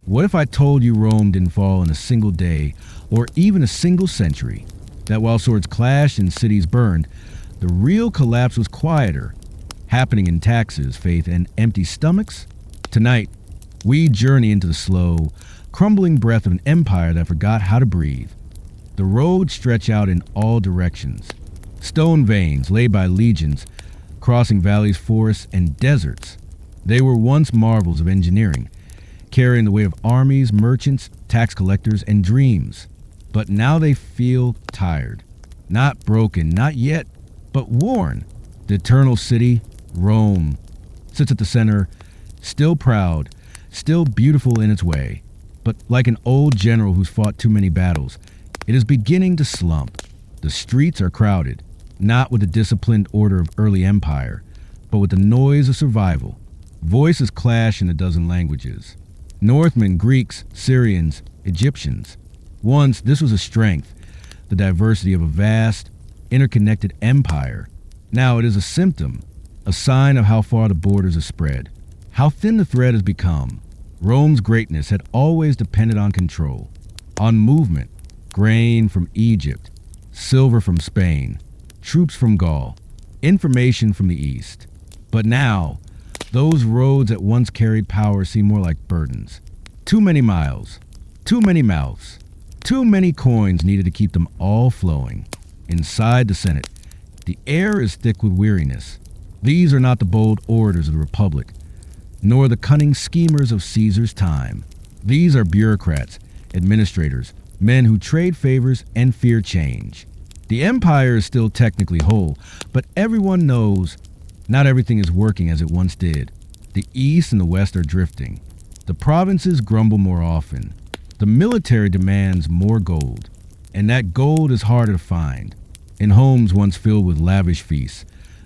What if I told you Rome didn't fall in a single day, or even a single century? That while swords clashed and cities burned, the real collapse was quieter, happening in taxes, faith, and empty stomachs? Tonight, we journey into the slow, crumbling breath of an empire that forgot how to breathe. The roads stretch out in all directions. Stone veins laid by legions, crossing valleys, forests, and deserts. They were once marvels of engineering, carrying the weight of armies, merchants, tax collectors, and dreams. But now they feel tired. Not broken, not yet, but worn. The eternal city, Rome, sits at the center, still proud, still beautiful in its way. But like an old general who's fought too many battles, it is beginning to slump. The streets are crowded, not with the disciplined order of early empire, but with the noise of survival. Voices clash in a dozen languages. Northmen, Greeks, Syrians, Egyptians. Once, this was a strength, the diversity of a vast, interconnected empire. Now it is a symptom, a sign of how far the borders have spread, how thin the thread has become. Rome's greatness had always depended on control, on movement, grain from Egypt, silver from Spain, troops from Gaul, information from the East. But now, those roads that once carried power seem more like burdens. Too many miles, too many mouths, too many coins needed to keep them all flowing. Inside the Senate, the air is thick with weariness. These are not the bold orators of the Republic, nor the cunning schemers of Caesar's time. These are bureaucrats, administrators, men who trade favors and fear change. The empire is still technically whole, but everyone knows not everything is working as it once did. The East and the West are drifting. The provinces grumble more often. The military demands more gold, and that gold is harder to find. In homes once filled with lavish feasts,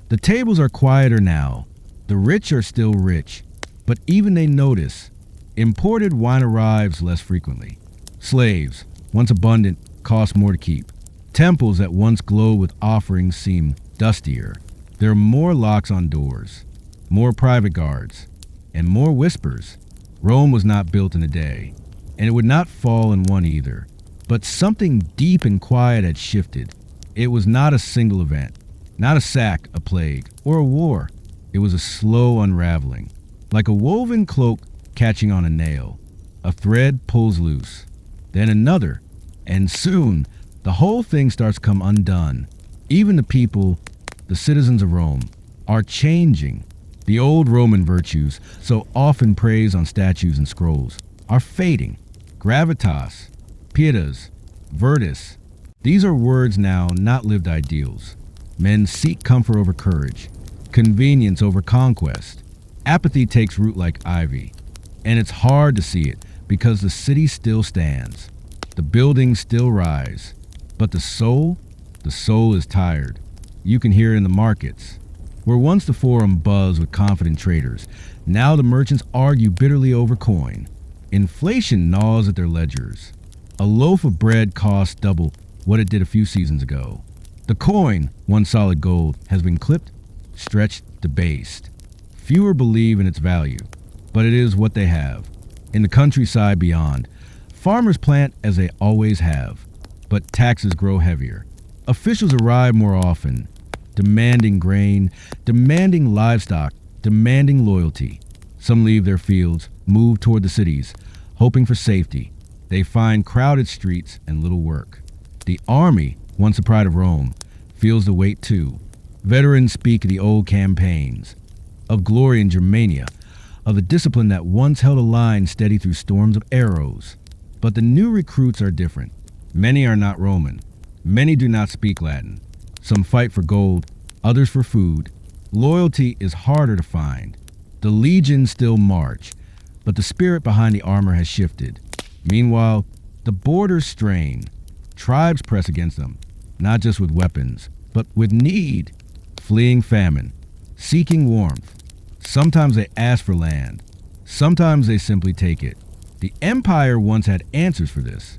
the tables are quieter now. The rich are still rich, but even they notice. Imported wine arrives less frequently. Slaves, once abundant, cost more to keep. Temples that once glowed with offerings seem dustier. There are more locks on doors, more private guards, and more whispers. Rome was not built in a day, and it would not fall in one either. But something deep and quiet had shifted. It was not a single event, not a sack, a plague, or a war. It was a slow unraveling, like a woven cloak catching on a nail. A thread pulls loose, then another, and soon the whole thing starts to come undone. Even the people, the citizens of Rome, are changing. The old Roman virtues, so often praised on statues and scrolls, are fading. Gravitas, pietas, virtus, these are words now, not lived ideals. Men seek comfort over courage, convenience over conquest. Apathy takes root like ivy, and it's hard to see it because the city still stands. The buildings still rise, but the soul is tired. You can hear it in the markets. Where once the forum buzzed with confident traders, now the merchants argue bitterly over coin. Inflation gnaws at their ledgers. A loaf of bread costs double what it did a few seasons ago. The coin, once solid gold, has been clipped, stretched, debased. Fewer believe in its value, but it is what they have. In the countryside beyond, farmers plant as they always have, but taxes grow heavier. Officials arrive more often, demanding grain, demanding livestock, demanding loyalty. Some leave their fields, move toward the cities, hoping for safety. They find crowded streets and little work. The army, once the pride of Rome, feels the weight too. Veterans speak of the old campaigns, of glory in Germania, of the discipline that once held a line steady through storms of arrows. But the new recruits are different. Many are not Roman. Many do not speak Latin. Some fight for gold, others for food. Loyalty is harder to find. The legions still march, but the spirit behind the armor has shifted. Meanwhile, the borders strain. Tribes press against them, not just with weapons, but with need. Fleeing famine, seeking warmth. Sometimes they ask for land. Sometimes they simply take it. The empire once had answers for this.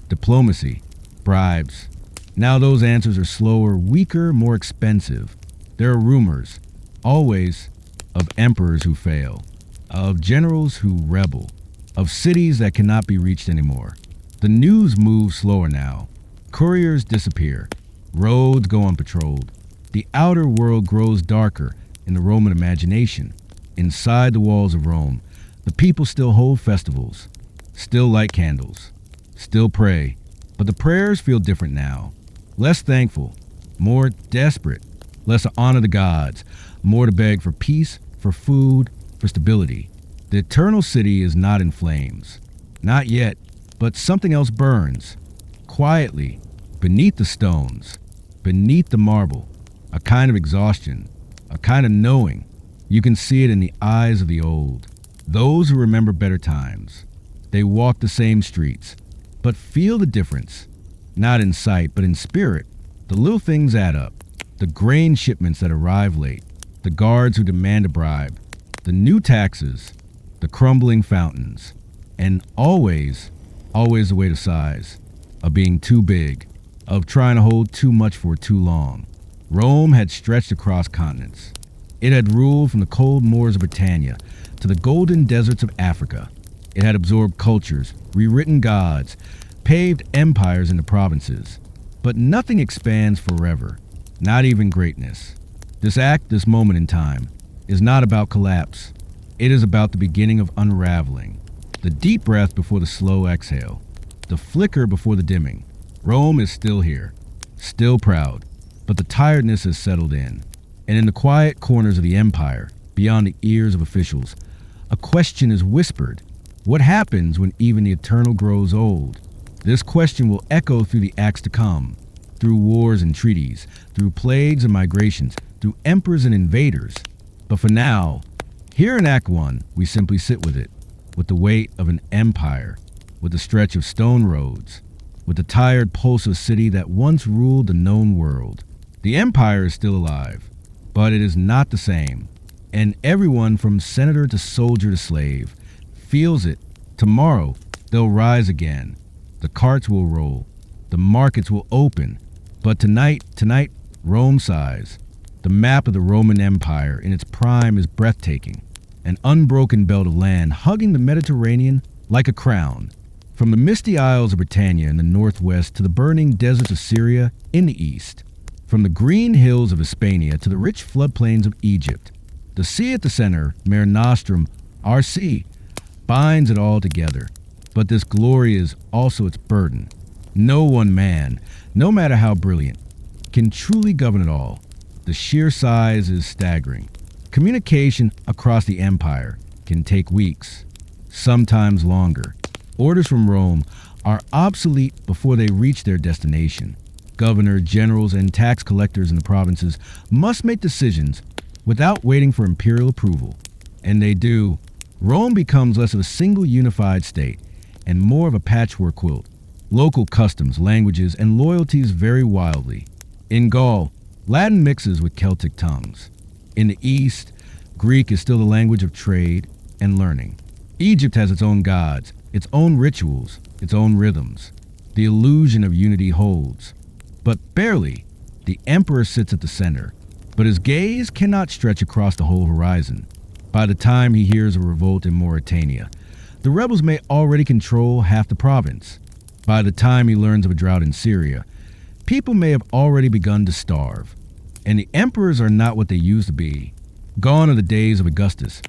Diplomacy, bribes. Now those answers are slower, weaker, more expensive. There are rumors, always, of emperors who fail, of generals who rebel, of cities that cannot be reached anymore. The news moves slower now. Couriers disappear. Roads go unpatrolled. The outer world grows darker in the Roman imagination. Inside the walls of Rome, the people still hold festivals, still light candles, still pray. But the prayers feel different now. Less thankful, more desperate, less to honor the gods, more to beg for peace, for food, for stability. The eternal city is not in flames. Not yet, but something else burns. Quietly, beneath the stones, beneath the marble. A kind of exhaustion, a kind of knowing. You can see it in the eyes of the old. Those who remember better times. They walk the same streets, but feel the difference. Not in sight, but in spirit. The little things add up. The grain shipments that arrive late. The guards who demand a bribe. The new taxes. The crumbling fountains. And always the weight of size. Of being too big. Of trying to hold too much for too long. Rome had stretched across continents. It had ruled from the cold moors of Britannia to the golden deserts of Africa. It had absorbed cultures, rewritten gods, paved empires into provinces. But nothing expands forever, not even greatness. This act, this moment in time, is not about collapse. It is about the beginning of unraveling. The deep breath before the slow exhale. The flicker before the dimming. Rome is still here, still proud. But the tiredness has settled in, and in the quiet corners of the empire, beyond the ears of officials, a question is whispered. What happens when even the eternal grows old? This question will echo through the acts to come, through wars and treaties, through plagues and migrations, through emperors and invaders. But for now, here in Act 1, we simply sit with it, with the weight of an empire, with the stretch of stone roads, with the tired pulse of a city that once ruled the known world. The empire is still alive, but it is not the same. And everyone from senator to soldier to slave feels it. Tomorrow, they'll rise again. The carts will roll. The markets will open. But tonight, Rome sighs. The map of the Roman Empire in its prime is breathtaking. An unbroken belt of land hugging the Mediterranean like a crown. From the misty isles of Britannia in the northwest to the burning deserts of Syria in the east. From the green hills of Hispania to the rich floodplains of Egypt, the sea at the center, Mare Nostrum, our sea, binds it all together. But this glory is also its burden. No one man, no matter how brilliant, can truly govern it all. The sheer size is staggering. Communication across the empire can take weeks, sometimes longer. Orders from Rome are obsolete before they reach their destination. Governors, generals, and tax collectors in the provinces must make decisions without waiting for imperial approval. And they do. Rome becomes less of a single unified state and more of a patchwork quilt. Local customs, languages, and loyalties vary wildly. In Gaul, Latin mixes with Celtic tongues. In the East, Greek is still the language of trade and learning. Egypt has its own gods, its own rituals, its own rhythms. The illusion of unity holds. But barely. The emperor sits at the center, but his gaze cannot stretch across the whole horizon. By the time he hears a revolt in Mauritania, the rebels may already control half the province. By the time he learns of a drought in Syria, people may have already begun to starve. And the emperors are not what they used to be. Gone are the days of Augustus,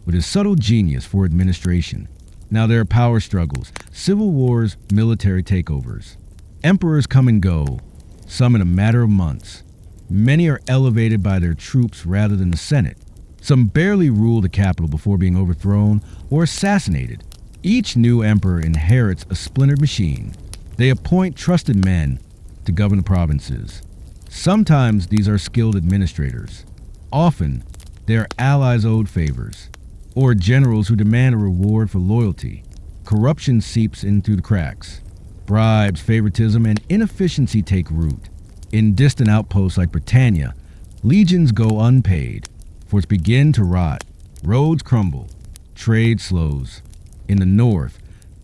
with his subtle genius for administration. Now there are power struggles, civil wars, military takeovers. Emperors come and go, some in a matter of months. Many are elevated by their troops rather than the Senate. Some barely rule the capital before being overthrown or assassinated. Each new emperor inherits a splintered machine. They appoint trusted men to govern the provinces. Sometimes these are skilled administrators. Often, they are allies owed favors, or generals who demand a reward for loyalty. Corruption seeps in through the cracks. Bribes, favoritism, and inefficiency take root. In distant outposts like Britannia, legions go unpaid, forts begin to rot, roads crumble, trade slows. In the north,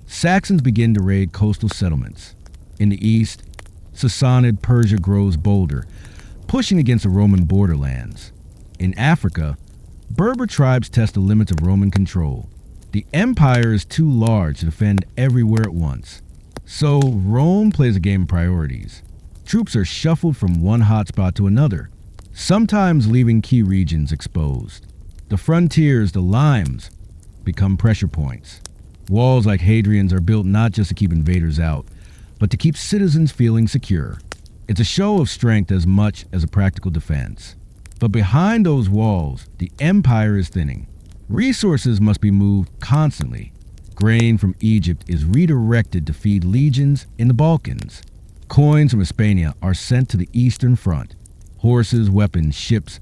Saxons begin to raid coastal settlements. In the east, Sassanid Persia grows bolder, pushing against the Roman borderlands. In Africa, Berber tribes test the limits of Roman control. The The empire is too large to defend everywhere at once. So Rome plays a game of priorities. Troops are shuffled from one hotspot to another, sometimes leaving key regions exposed. The frontiers, the limes, become pressure points. Walls like Hadrian's are built not just to keep invaders out, but to keep citizens feeling secure. It's a show of strength as much as a practical defense. But behind those walls, the empire is thinning. Resources must be moved constantly. Grain from Egypt is redirected to feed legions in the Balkans. Coins from Hispania are sent to the eastern front. Horses, weapons, ships,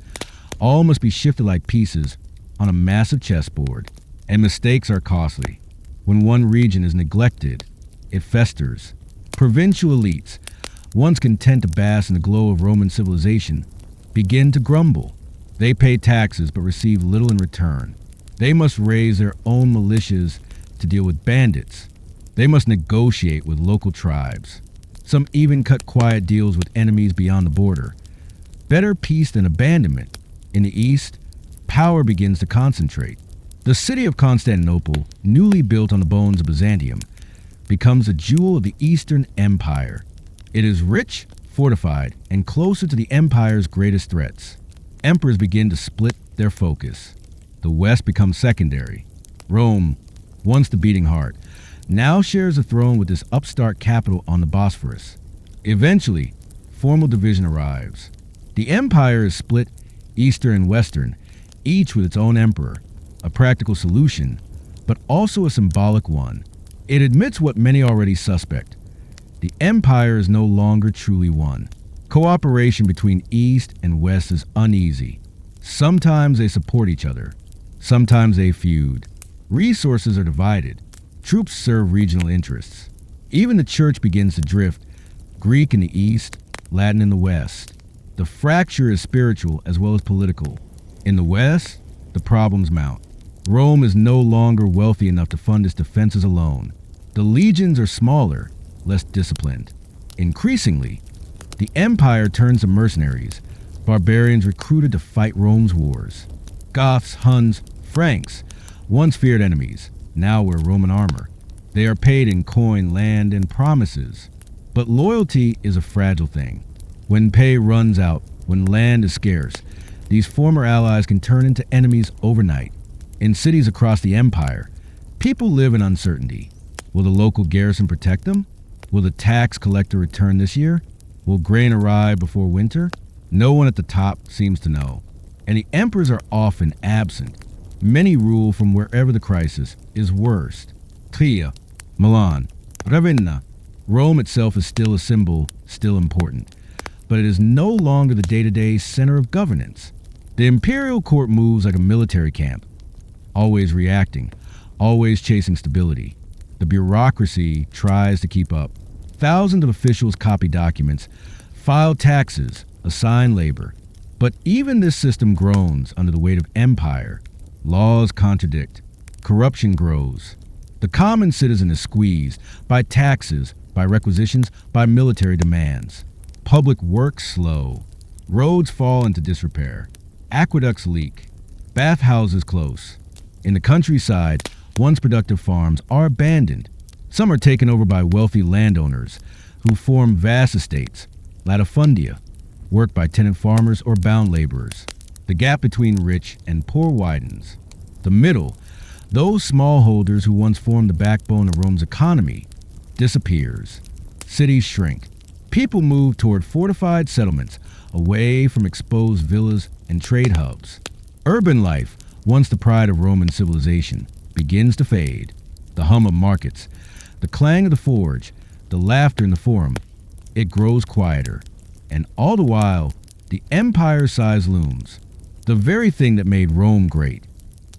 all must be shifted like pieces on a massive chessboard. And mistakes are costly. When one region is neglected, it festers. Provincial elites, once content to bask in the glow of Roman civilization, begin to grumble. They pay taxes but receive little in return. They must raise their own militias to deal with bandits. They must negotiate with local tribes. Some even cut quiet deals with enemies beyond the border. Better peace than abandonment. In the east, power begins to concentrate. The city of Constantinople, newly built on the bones of Byzantium, becomes a jewel of the Eastern Empire. It is rich, fortified, and closer to the empire's greatest threats. Emperors begin to split their focus. The West becomes secondary. Rome, once the beating heart, now shares a throne with this upstart capital on the Bosphorus. Eventually, formal division arrives. The empire is split eastern and western, each with its own emperor, a practical solution, but also a symbolic one. It admits what many already suspect. The empire is no longer truly one. Cooperation between East and West is uneasy. Sometimes they support each other. Sometimes they feud. Resources are divided. Troops serve regional interests. Even the church begins to drift. Greek in the East, Latin in the West. The fracture is spiritual as well as political. In the West, the problems mount. Rome is no longer wealthy enough to fund its defenses alone. The legions are smaller, less disciplined. Increasingly, the empire turns to mercenaries, barbarians recruited to fight Rome's wars. Goths, Huns, Franks, once feared enemies, now wear Roman armor. They are paid in coin, land, and promises. But loyalty is a fragile thing. When pay runs out, when land is scarce, these former allies can turn into enemies overnight. In cities across the empire, people live in uncertainty. Will the local garrison protect them? Will the tax collector return this year? Will grain arrive before winter? No one at the top seems to know. And the emperors are often absent. Many rule from wherever the crisis is worst. Trier, Milan, Ravenna. Rome itself is still a symbol, still important. But it is no longer the day-to-day center of governance. The imperial court moves like a military camp, always reacting, always chasing stability. The bureaucracy tries to keep up. Thousands of officials copy documents, file taxes, assign labor. But even this system groans under the weight of empire. Laws contradict. Corruption grows. The common citizen is squeezed by taxes, by requisitions, by military demands. Public works slow. Roads fall into disrepair. Aqueducts leak. Bathhouses close. In the countryside, once productive farms are abandoned. Some are taken over by wealthy landowners who form vast estates, latifundia, worked by tenant farmers or bound laborers. The gap between rich and poor widens. The middle, those smallholders who once formed the backbone of Rome's economy, disappears. Cities shrink. People move toward fortified settlements, away from exposed villas and trade hubs. Urban life, once the pride of Roman civilization, begins to fade. The hum of markets, the clang of the forge, the laughter in the forum, it grows quieter. And all the while, the empire size looms. The very thing that made Rome great.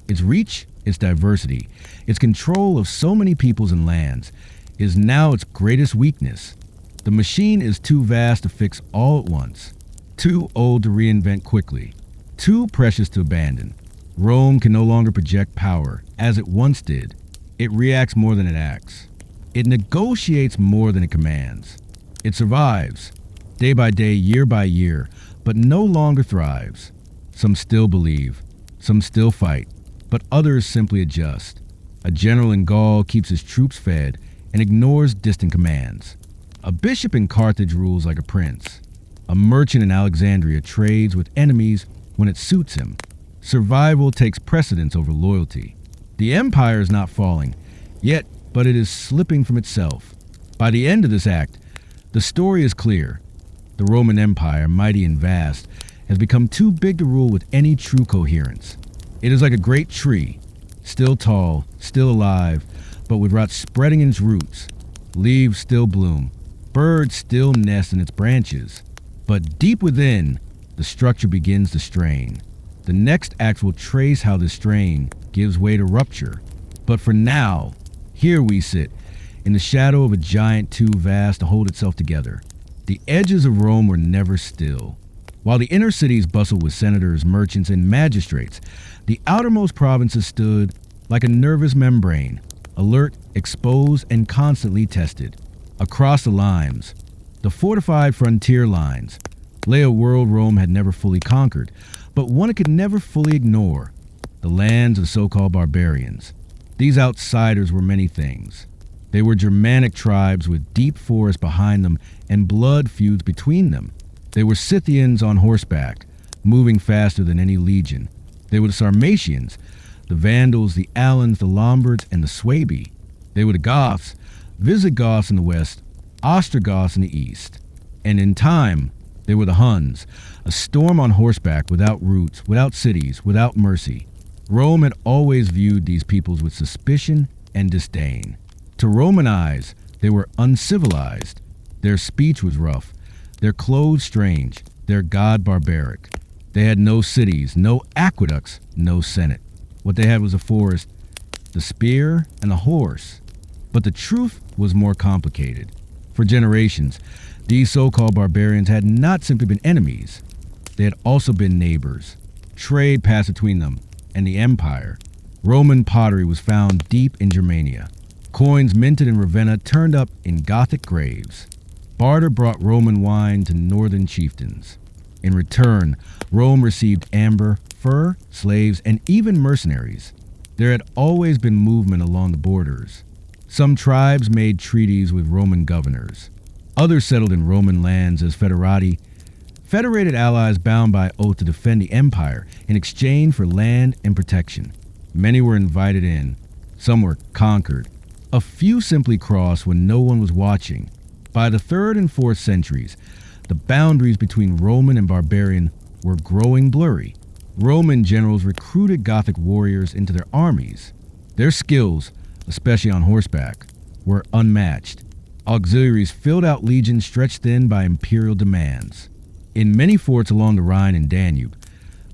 Its reach, its diversity, its control of so many peoples and lands, is now its greatest weakness. The machine is too vast to fix all at once, too old to reinvent quickly, too precious to abandon. Rome can no longer project power as it once did. It reacts more than it acts. It negotiates more than it commands. It survives, day by day, year by year, but no longer thrives. Some still believe, some still fight, but others simply adjust. A general in Gaul keeps his troops fed and ignores distant commands. A bishop in Carthage rules like a prince. A merchant in Alexandria trades with enemies when it suits him. Survival takes precedence over loyalty. The empire is not falling, yet, but it is slipping from itself. By the end of this act, the story is clear. The Roman Empire, mighty and vast, has become too big to rule with any true coherence. It is like a great tree, still tall, still alive, but with rot spreading in its roots. Leaves still bloom, birds still nest in its branches. But deep within, the structure begins to strain. The next act will trace how the strain gives way to rupture. But for now, here we sit, in the shadow of a giant too vast to hold itself together. The edges of Rome were never still. While the inner cities bustled with senators, merchants, and magistrates, the outermost provinces stood like a nervous membrane, alert, exposed, and constantly tested. Across the limes, the fortified frontier lines, lay a world Rome had never fully conquered, but one it could never fully ignore, the lands of so-called barbarians. These outsiders were many things. They were Germanic tribes with deep forests behind them and blood feuds between them. They were Scythians on horseback, moving faster than any legion. They were the Sarmatians, the Vandals, the Alans, the Lombards, and the Suebi. They were the Goths, Visigoths in the west, Ostrogoths in the east. And in time, they were the Huns, a storm on horseback without roots, without cities, without mercy. Rome had always viewed these peoples with suspicion and disdain. To Roman eyes, they were uncivilized. Their speech was rough, their clothes strange, their god barbaric. They had no cities, no aqueducts, no senate. What they had was a forest, the spear, and the horse. But the truth was more complicated. For generations, these so-called barbarians had not simply been enemies. They had also been neighbors. Trade passed between them and the empire. Roman pottery was found deep in Germania. Coins minted in Ravenna turned up in Gothic graves. Barter brought Roman wine to northern chieftains. In return, Rome received amber, fur, slaves, and even mercenaries. There had always been movement along the borders. Some tribes made treaties with Roman governors. Others settled in Roman lands as federati, federated allies bound by oath to defend the empire in exchange for land and protection. Many were invited in. Some were conquered. A few simply crossed when no one was watching. By the 3rd and 4th centuries, the boundaries between Roman and barbarian were growing blurry. Roman generals recruited Gothic warriors into their armies. Their skills, especially on horseback, were unmatched. Auxiliaries filled out legions stretched thin by imperial demands. In many forts along the Rhine and Danube,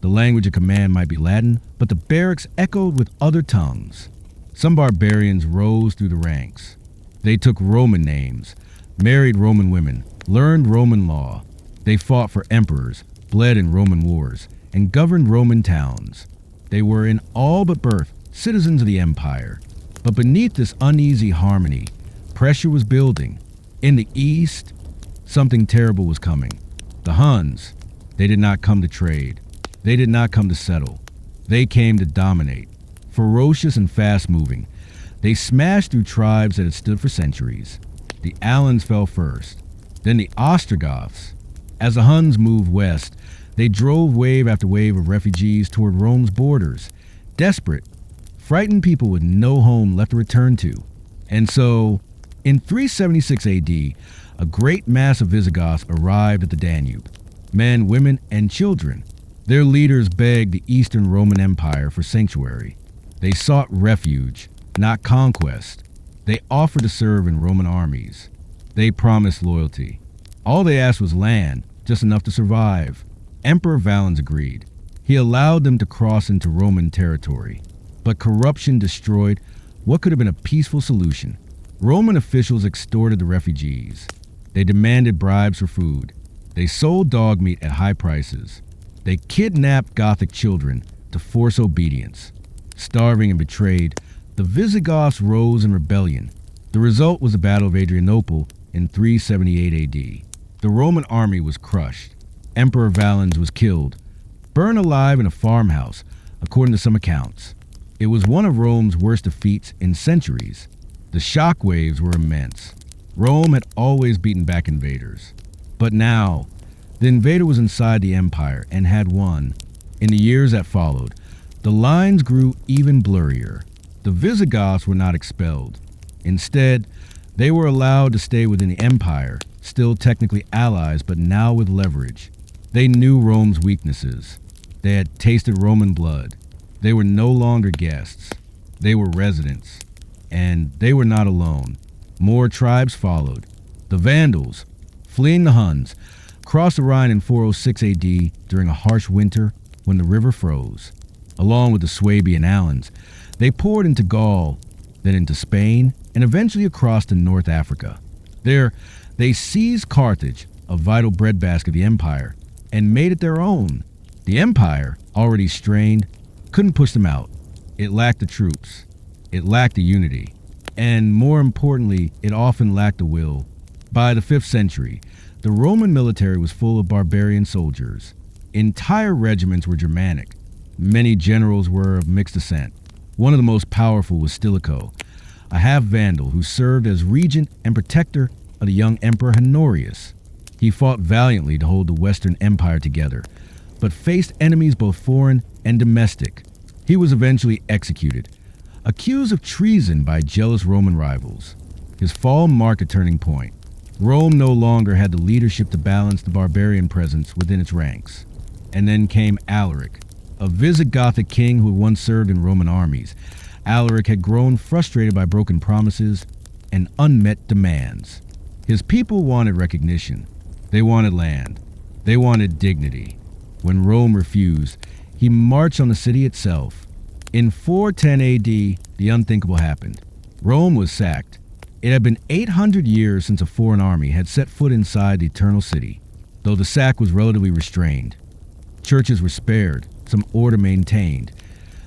the language of command might be Latin, but the barracks echoed with other tongues. Some barbarians rose through the ranks. They took Roman names, married Roman women, learned Roman law. They fought for emperors, bled in Roman wars, and governed Roman towns. They were in all but birth citizens of the empire. But beneath this uneasy harmony, pressure was building. In the east, something terrible was coming. The Huns, they did not come to trade. They did not come to settle. They came to dominate. Ferocious and fast-moving, they smashed through tribes that had stood for centuries. The Alans fell first, then the Ostrogoths. As the Huns moved west, they drove wave after wave of refugees toward Rome's borders, desperate, frightened people with no home left to return to. And so, in 376 AD, a great mass of Visigoths arrived at the Danube. Men, women, and children. Their leaders begged the Eastern Roman Empire for sanctuary. They sought refuge, not conquest. They offered to serve in Roman armies. They promised loyalty. All they asked was land, just enough to survive. Emperor Valens agreed. He allowed them to cross into Roman territory. But corruption destroyed what could have been a peaceful solution. Roman officials extorted the refugees. They demanded bribes for food. They sold dog meat at high prices. They kidnapped Gothic children to force obedience. Starving and betrayed, the Visigoths rose in rebellion. The result was the Battle of Adrianople in 378 AD. The Roman army was crushed. Emperor Valens was killed, burned alive in a farmhouse, according to some accounts. It was one of Rome's worst defeats in centuries. The shock waves were immense. Rome had always beaten back invaders. But now, the invader was inside the empire and had won. In the years that followed, the lines grew even blurrier. The Visigoths were not expelled. Instead, they were allowed to stay within the empire, still technically allies, but now with leverage. They knew Rome's weaknesses. They had tasted Roman blood. They were no longer guests. They were residents. And they were not alone. More tribes followed. The Vandals, fleeing the Huns, crossed the Rhine in 406 AD during a harsh winter when the river froze. Along with the Swabian Alans, they poured into Gaul, then into Spain, and eventually across to North Africa. There, they seized Carthage, a vital breadbasket of the empire, and made it their own. The empire, already strained, couldn't push them out. It lacked the troops. It lacked the unity. And more importantly, it often lacked the will. By the 5th century, the Roman military was full of barbarian soldiers. Entire regiments were Germanic. Many generals were of mixed descent. One of the most powerful was Stilicho, a half-Vandal who served as regent and protector of the young Emperor Honorius. He fought valiantly to hold the Western Empire together, but faced enemies both foreign and domestic. He was eventually executed, accused of treason by jealous Roman rivals. His fall marked a turning point. Rome no longer had the leadership to balance the barbarian presence within its ranks. And then came Alaric, a Visigothic king who had once served in Roman armies. Alaric had grown frustrated by broken promises and unmet demands. His people wanted recognition. They wanted land. They wanted dignity. When Rome refused, he marched on the city itself. In 410 AD, the unthinkable happened. Rome was sacked. It had been 800 years since a foreign army had set foot inside the Eternal City, though the sack was relatively restrained. Churches were spared, some order maintained.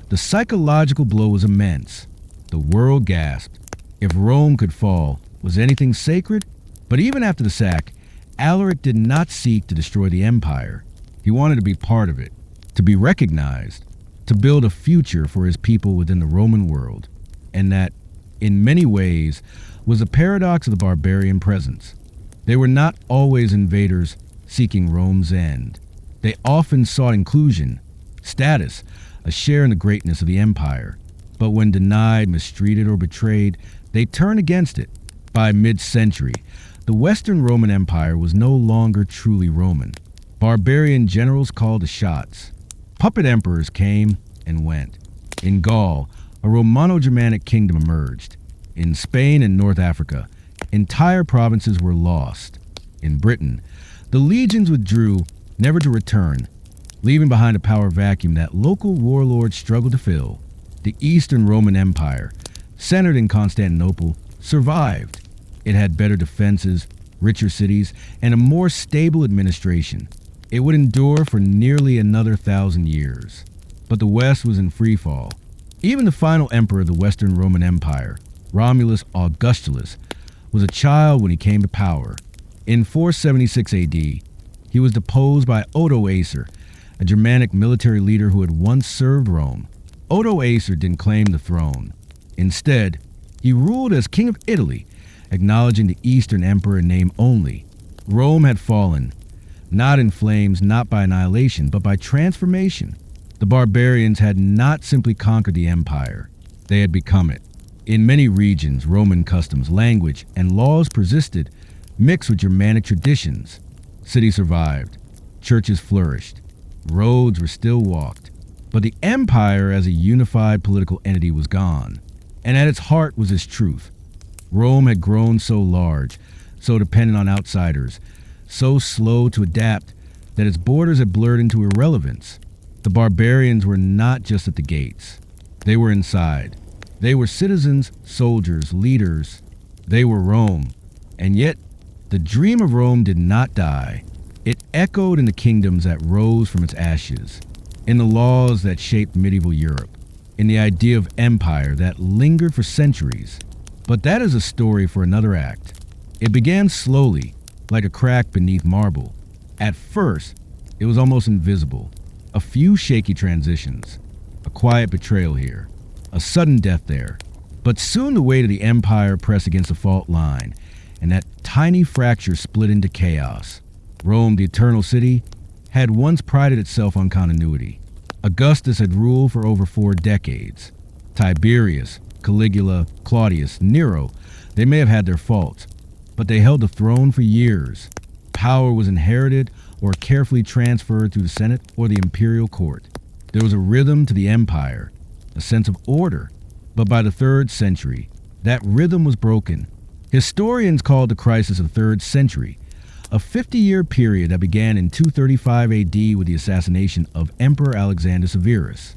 The psychological blow was immense. The world gasped. If Rome could fall, was anything sacred? But even after the sack, Alaric did not seek to destroy the empire. He wanted to be part of it, to be recognized, to build a future for his people within the Roman world. And that, in many ways, was a paradox of the barbarian presence. They were not always invaders seeking Rome's end. They often sought inclusion, status, a share in the greatness of the empire. But when denied, mistreated, or betrayed, they turned against it. By mid-century, the Western Roman Empire was no longer truly Roman. Barbarian generals called the shots. Puppet emperors came and went. In Gaul, a Romano-Germanic kingdom emerged. In Spain and North Africa, entire provinces were lost. In Britain, the legions withdrew, never to return, leaving behind a power vacuum that local warlords struggled to fill. The Eastern Roman Empire, centered in Constantinople, survived. It had better defenses, richer cities, and a more stable administration. It would endure for nearly another 1,000 years. But the West was in free fall. Even the final emperor of the Western Roman Empire, Romulus Augustulus, was a child when he came to power. In 476 AD, he was deposed by Odoacer, a Germanic military leader who had once served Rome. Odoacer didn't claim the throne. Instead, he ruled as king of Italy, acknowledging the Eastern emperor in name only. Rome had fallen, not in flames, not by annihilation, but by transformation. The barbarians had not simply conquered the empire, they had become it. In many regions, Roman customs, language, and laws persisted, mixed with Germanic traditions. Cities survived, churches flourished, roads were still walked. But the empire as a unified political entity was gone, and at its heart was this truth. Rome had grown so large, so dependent on outsiders, so slow to adapt that its borders had blurred into irrelevance. The barbarians were not just at the gates. They were inside. They were citizens, soldiers, leaders. They were Rome. And yet, the dream of Rome did not die. It echoed in the kingdoms that rose from its ashes, in the laws that shaped medieval Europe, in the idea of empire that lingered for centuries. But that is a story for another act. It began slowly, like a crack beneath marble. At first, it was almost invisible. A few shaky transitions, a quiet betrayal here, a sudden death there. But soon the weight of the empire pressed against the fault line, and that tiny fracture split into chaos. Rome, the eternal city, had once prided itself on continuity. Augustus had ruled for over 4 decades. Tiberius, Caligula, Claudius, Nero, they may have had their faults, but they held the throne for years. Power was inherited or carefully transferred through the Senate or the imperial court. There was a rhythm to the empire, a sense of order. But by the 3rd century, that rhythm was broken. Historians called the crisis the 3rd century, a 50-year period that began in 235 AD with the assassination of Emperor Alexander Severus.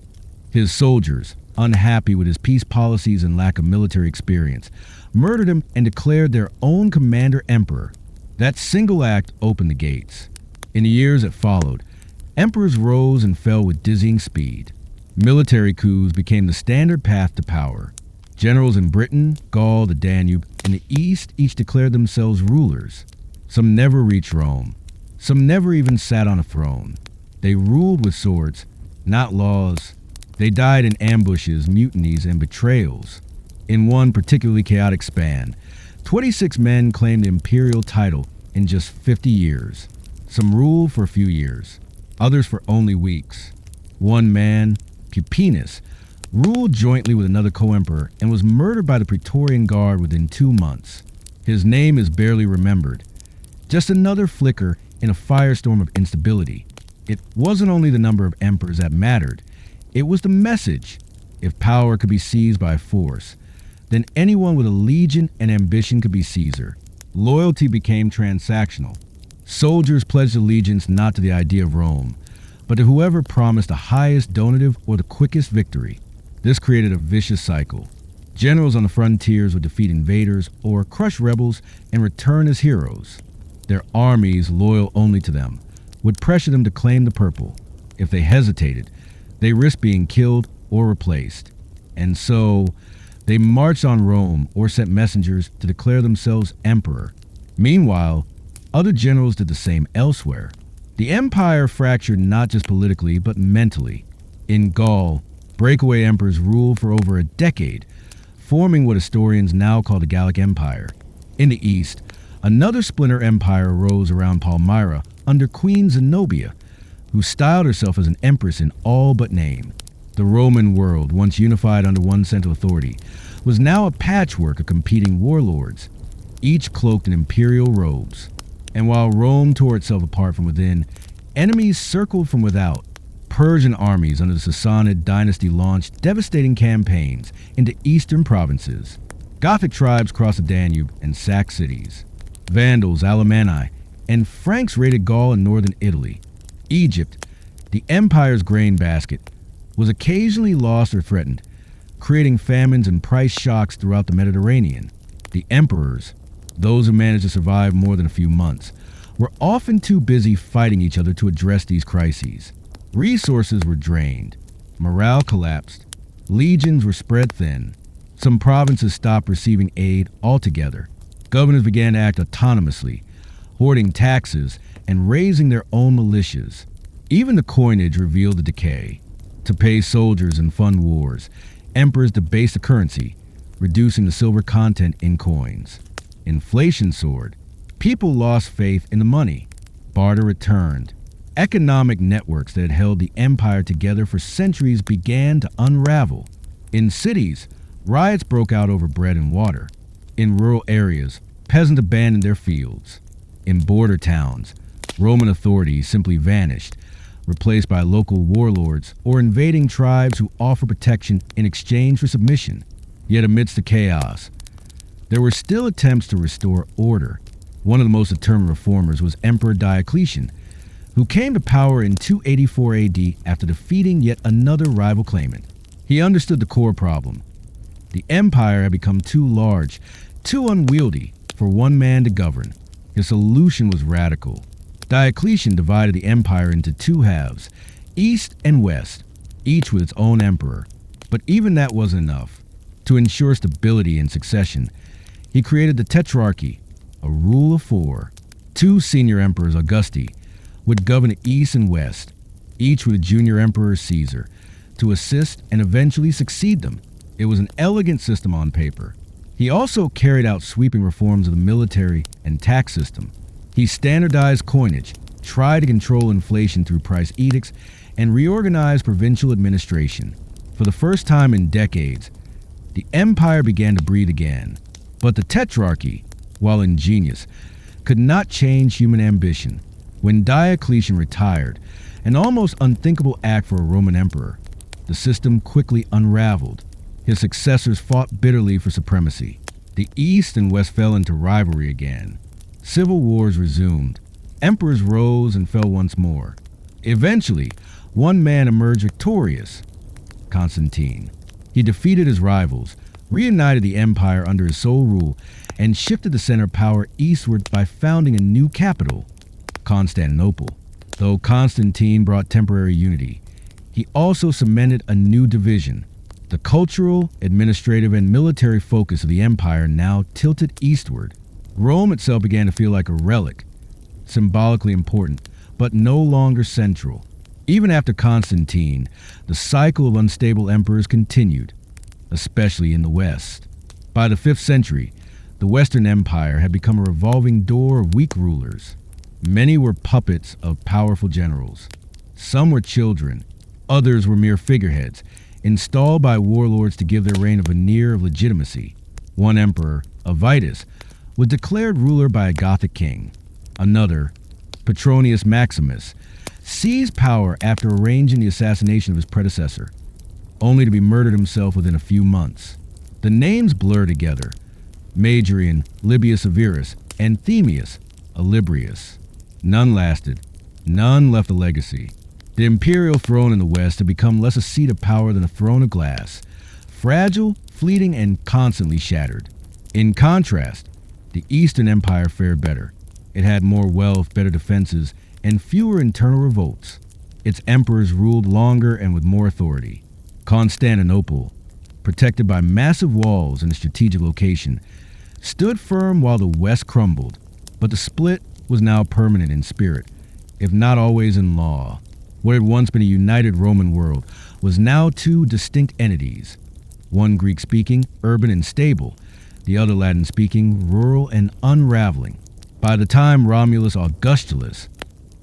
His soldiers, unhappy with his peace policies and lack of military experience, murdered him and declared their own commander emperor. That single act opened the gates. In the years that followed, emperors rose and fell with dizzying speed. Military coups became the standard path to power. Generals in Britain, Gaul, the Danube, and the East each declared themselves rulers. Some never reached Rome. Some never even sat on a throne. They ruled with swords, not laws. They died in ambushes, mutinies, and betrayals. In one particularly chaotic span, 26 men claimed the imperial title in just 50 years. Some ruled for a few years, others for only weeks. One man, Pupienus, ruled jointly with another co-emperor and was murdered by the Praetorian Guard within 2 months. His name is barely remembered. Just another flicker in a firestorm of instability. It wasn't only the number of emperors that mattered, it was the message. If power could be seized by force, then anyone with a legion and ambition could be Caesar. Loyalty became transactional. Soldiers pledged allegiance not to the idea of Rome, but to whoever promised the highest donative or the quickest victory. This created a vicious cycle. Generals on the frontiers would defeat invaders or crush rebels and return as heroes. Their armies, loyal only to them, would pressure them to claim the purple. If they hesitated, they risked being killed or replaced. And so, they marched on Rome or sent messengers to declare themselves emperor. Meanwhile, other generals did the same elsewhere. The empire fractured not just politically, but mentally. In Gaul, breakaway emperors ruled for over a decade, forming what historians now call the Gallic Empire. In the east, another splinter empire arose around Palmyra under Queen Zenobia, who styled herself as an empress in all but name. The Roman world, once unified under one central authority, was now a patchwork of competing warlords, each cloaked in imperial robes. And while Rome tore itself apart from within, enemies circled from without. Persian armies under the Sassanid dynasty launched devastating campaigns into eastern provinces. Gothic tribes crossed the Danube and sacked cities. Vandals, Alemanni, and Franks raided Gaul and northern Italy. Egypt, the empire's grain basket, was occasionally lost or threatened, creating famines and price shocks throughout the Mediterranean. The emperors, those who managed to survive more than a few months, were often too busy fighting each other to address these crises. Resources were drained, morale collapsed, legions were spread thin. Some provinces stopped receiving aid altogether. Governors began to act autonomously, hoarding taxes and raising their own militias. Even the coinage revealed the decay. To pay soldiers and fund wars, emperors debased the currency, reducing the silver content in coins. Inflation soared. People lost faith in the money. Barter returned. Economic networks that had held the empire together for centuries began to unravel. In cities, riots broke out over bread and water. In rural areas, peasants abandoned their fields. In border towns, Roman authority simply vanished, replaced by local warlords or invading tribes who offered protection in exchange for submission. Yet amidst the chaos, there were still attempts to restore order. One of the most determined reformers was Emperor Diocletian, who came to power in 284 AD after defeating yet another rival claimant. He understood the core problem. The empire had become too large, too unwieldy for one man to govern. His solution was radical. Diocletian divided the empire into 2 halves, east and west, each with its own emperor. But even that wasn't enough. To ensure stability and succession, he created the Tetrarchy, a rule of 4. 2 senior emperors, Augusti, would govern the east and west, each with a junior emperor, Caesar, to assist and eventually succeed them. It was an elegant system on paper. He also carried out sweeping reforms of the military and tax system. He standardized coinage, tried to control inflation through price edicts, and reorganized provincial administration. For the first time in decades, the empire began to breathe again. But the tetrarchy, while ingenious, could not change human ambition. When Diocletian retired, an almost unthinkable act for a Roman emperor, the system quickly unraveled. His successors fought bitterly for supremacy. The East and West fell into rivalry again. Civil wars resumed. Emperors rose and fell once more. Eventually, one man emerged victorious, Constantine. He defeated his rivals, reunited the empire under his sole rule, and shifted the center of power eastward by founding a new capital, Constantinople. Though Constantine brought temporary unity, he also cemented a new division. The cultural, administrative, and military focus of the empire now tilted eastward. Rome itself began to feel like a relic, symbolically important, but no longer central. Even after Constantine, the cycle of unstable emperors continued, especially in the West. By the 5th century, the Western Empire had become a revolving door of weak rulers. Many were puppets of powerful generals. Some were children, others were mere figureheads, installed by warlords to give their reign a veneer of legitimacy. One emperor, Avitus, was declared ruler by a Gothic king. Another, Petronius Maximus, seized power after arranging the assassination of his predecessor, only to be murdered himself within a few months. The names blur together: Majorian, Libius Severus, and Themius, Olybrius. None lasted. None left a legacy. The imperial throne in the West had become less a seat of power than a throne of glass, fragile, fleeting, and constantly shattered. In contrast, the Eastern Empire fared better. It had more wealth, better defenses, and fewer internal revolts. Its emperors ruled longer and with more authority. Constantinople, protected by massive walls in a strategic location, stood firm while the West crumbled. But the split was now permanent in spirit, if not always in law. What had once been a united Roman world was now two distinct entities, one Greek-speaking, urban and stable, the other Latin-speaking, rural and unraveling. By the time Romulus Augustulus,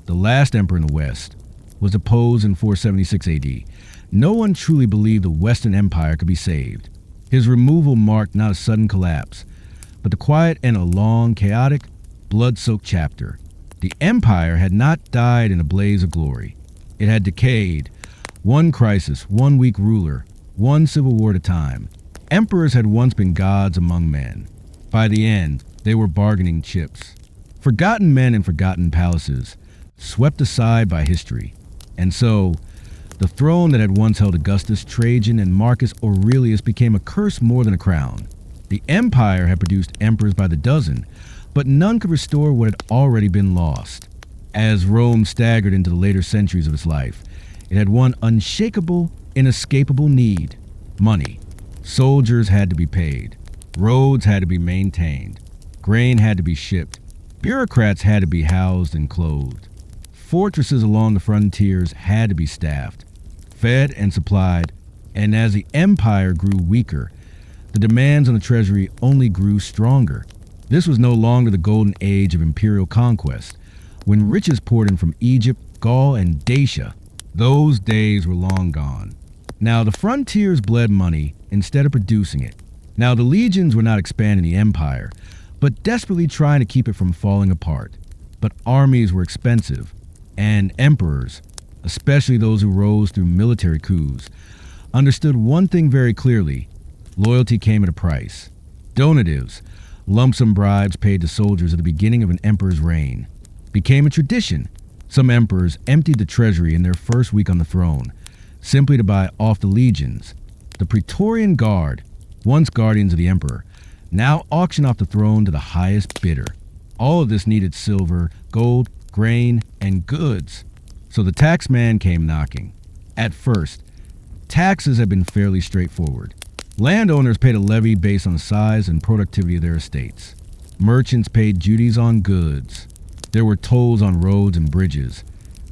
the last emperor in the West, was deposed in 476 AD, no one truly believed the Western Empire could be saved. His removal marked not a sudden collapse, but the quiet and a long, chaotic, blood-soaked chapter. The empire had not died in a blaze of glory. It had decayed, one crisis, one weak ruler, one civil war at a time. Emperors had once been gods among men. By the end, they were bargaining chips. Forgotten men and forgotten palaces, swept aside by history. And so, the throne that had once held Augustus, Trajan, and Marcus Aurelius became a curse more than a crown. The empire had produced emperors by the dozen, but none could restore what had already been lost. As Rome staggered into the later centuries of its life, it had one unshakable, inescapable need: money. Soldiers had to be paid. Roads had to be maintained. Grain had to be shipped. Bureaucrats had to be housed and clothed. Fortresses along the frontiers had to be staffed, fed and supplied, and as the empire grew weaker, the demands on the treasury only grew stronger. This was no longer the golden age of imperial conquest, when riches poured in from Egypt, Gaul, and Dacia. Those days were long gone. Now the frontiers bled money instead of producing it. Now the legions were not expanding the empire, but desperately trying to keep it from falling apart. But armies were expensive, and emperors, especially those who rose through military coups, understood one thing very clearly: loyalty came at a price. Donatives, lump sum bribes paid to soldiers at the beginning of an emperor's reign, became a tradition. Some emperors emptied the treasury in their first week on the throne, simply to buy off the legions. The Praetorian Guard, once guardians of the emperor, now auctioned off the throne to the highest bidder. All of this needed silver, gold, grain, and goods. So the tax man came knocking. At first, taxes had been fairly straightforward. Landowners paid a levy based on the size and productivity of their estates. Merchants paid duties on goods. There were tolls on roads and bridges,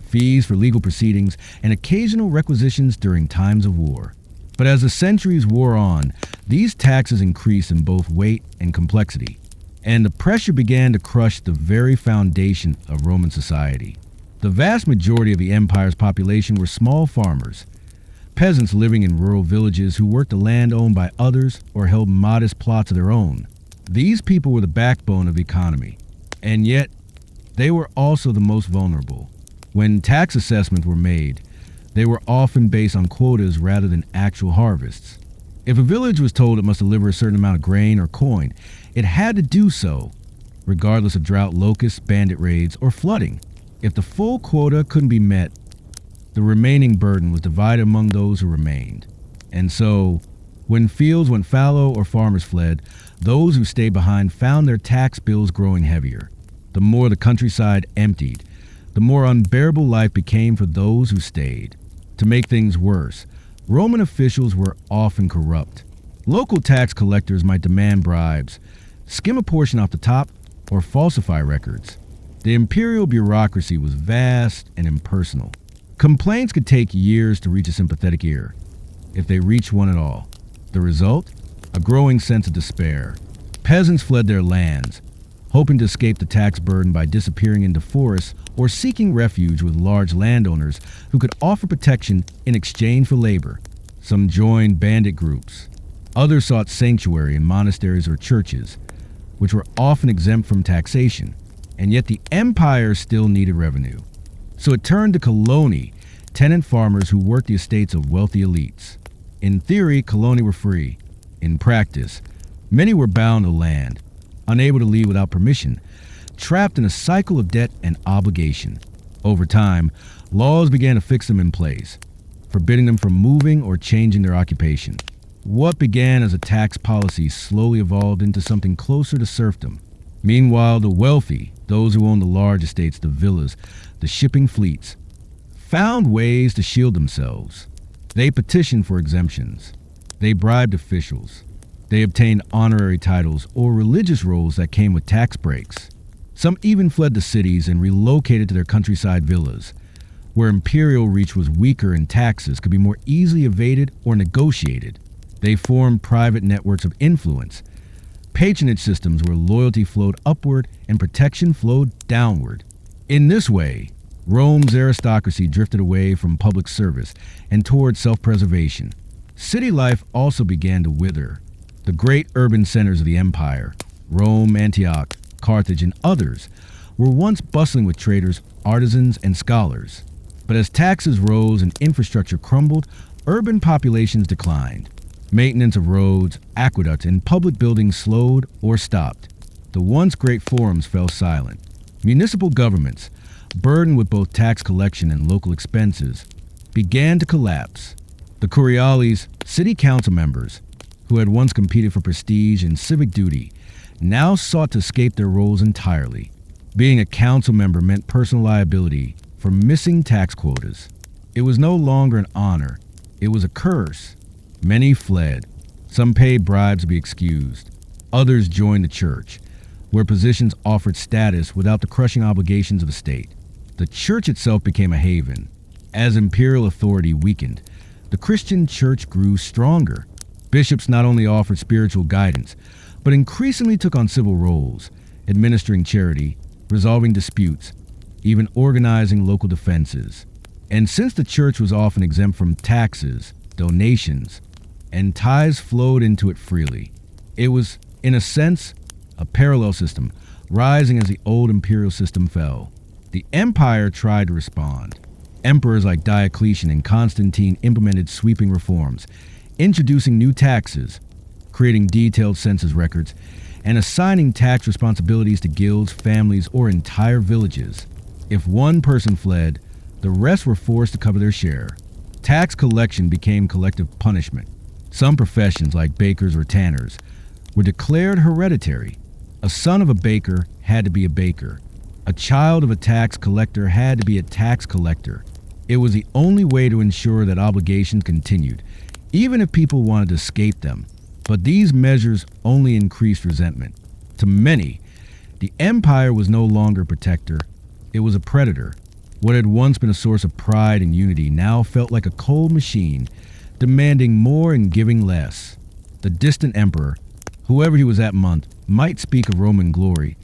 fees for legal proceedings, and occasional requisitions during times of war. But as the centuries wore on, these taxes increased in both weight and complexity, and the pressure began to crush the very foundation of Roman society. The vast majority of the empire's population were small farmers, peasants living in rural villages who worked the land owned by others or held modest plots of their own. These people were the backbone of the economy, and yet they were also the most vulnerable. When tax assessments were made, they were often based on quotas rather than actual harvests. If a village was told it must deliver a certain amount of grain or coin, it had to do so, regardless of drought, locusts, bandit raids, or flooding. If the full quota couldn't be met, the remaining burden was divided among those who remained. And so, when fields went fallow or farmers fled, those who stayed behind found their tax bills growing heavier. The more the countryside emptied, the more unbearable life became for those who stayed. To make things worse, Roman officials were often corrupt. Local tax collectors might demand bribes, skim a portion off the top, or falsify records. The imperial bureaucracy was vast and impersonal. Complaints could take years to reach a sympathetic ear, if they reached one at all. The result? A growing sense of despair. Peasants fled their lands, hoping to escape the tax burden by disappearing into forests or seeking refuge with large landowners who could offer protection in exchange for labor. Some joined bandit groups. Others sought sanctuary in monasteries or churches, which were often exempt from taxation, and yet the empire still needed revenue. So it turned to coloni, tenant farmers who worked the estates of wealthy elites. In theory, coloni were free. In practice, many were bound to land, unable to leave without permission, trapped in a cycle of debt and obligation. Over time, laws began to fix them in place, forbidding them from moving or changing their occupation. What began as a tax policy slowly evolved into something closer to serfdom. Meanwhile, the wealthy, those who owned the large estates, the villas, the shipping fleets, found ways to shield themselves. They petitioned for exemptions. They bribed officials. They obtained honorary titles or religious roles that came with tax breaks. Some even fled the cities and relocated to their countryside villas, where imperial reach was weaker and taxes could be more easily evaded or negotiated. They formed private networks of influence, patronage systems where loyalty flowed upward and protection flowed downward. In this way, Rome's aristocracy drifted away from public service and toward self-preservation. City life also began to wither. The great urban centers of the empire, Rome, Antioch, Carthage, and others, were once bustling with traders, artisans, and scholars. But as taxes rose and infrastructure crumbled, urban populations declined. Maintenance of roads, aqueducts, and public buildings slowed or stopped. The once great forums fell silent. Municipal governments, burdened with both tax collection and local expenses, began to collapse. The curiales, city council members, who had once competed for prestige and civic duty, now sought to escape their roles entirely. Being a council member meant personal liability for missing tax quotas. It was no longer an honor, it was a curse. Many fled. Some paid bribes to be excused. Others joined the church, where positions offered status without the crushing obligations of the state. The church itself became a haven. As imperial authority weakened, the Christian church grew stronger. Bishops not only offered spiritual guidance, but increasingly took on civil roles, administering charity, resolving disputes, even organizing local defenses. And since the church was often exempt from taxes, donations, and tithes flowed into it freely, it was, in a sense, a parallel system, rising as the old imperial system fell. The empire tried to respond. Emperors like Diocletian and Constantine implemented sweeping reforms, introducing new taxes, creating detailed census records, and assigning tax responsibilities to guilds, families, or entire villages. If one person fled, the rest were forced to cover their share. Tax collection became collective punishment. Some professions, like bakers or tanners, were declared hereditary. A son of a baker had to be a baker. A child of a tax collector had to be a tax collector. It was the only way to ensure that obligations continued, even if people wanted to escape them. But these measures only increased resentment. To many, the empire was no longer a protector, it was a predator. What had once been a source of pride and unity now felt like a cold machine, demanding more and giving less. The distant emperor, whoever he was that month, might speak of Roman glory,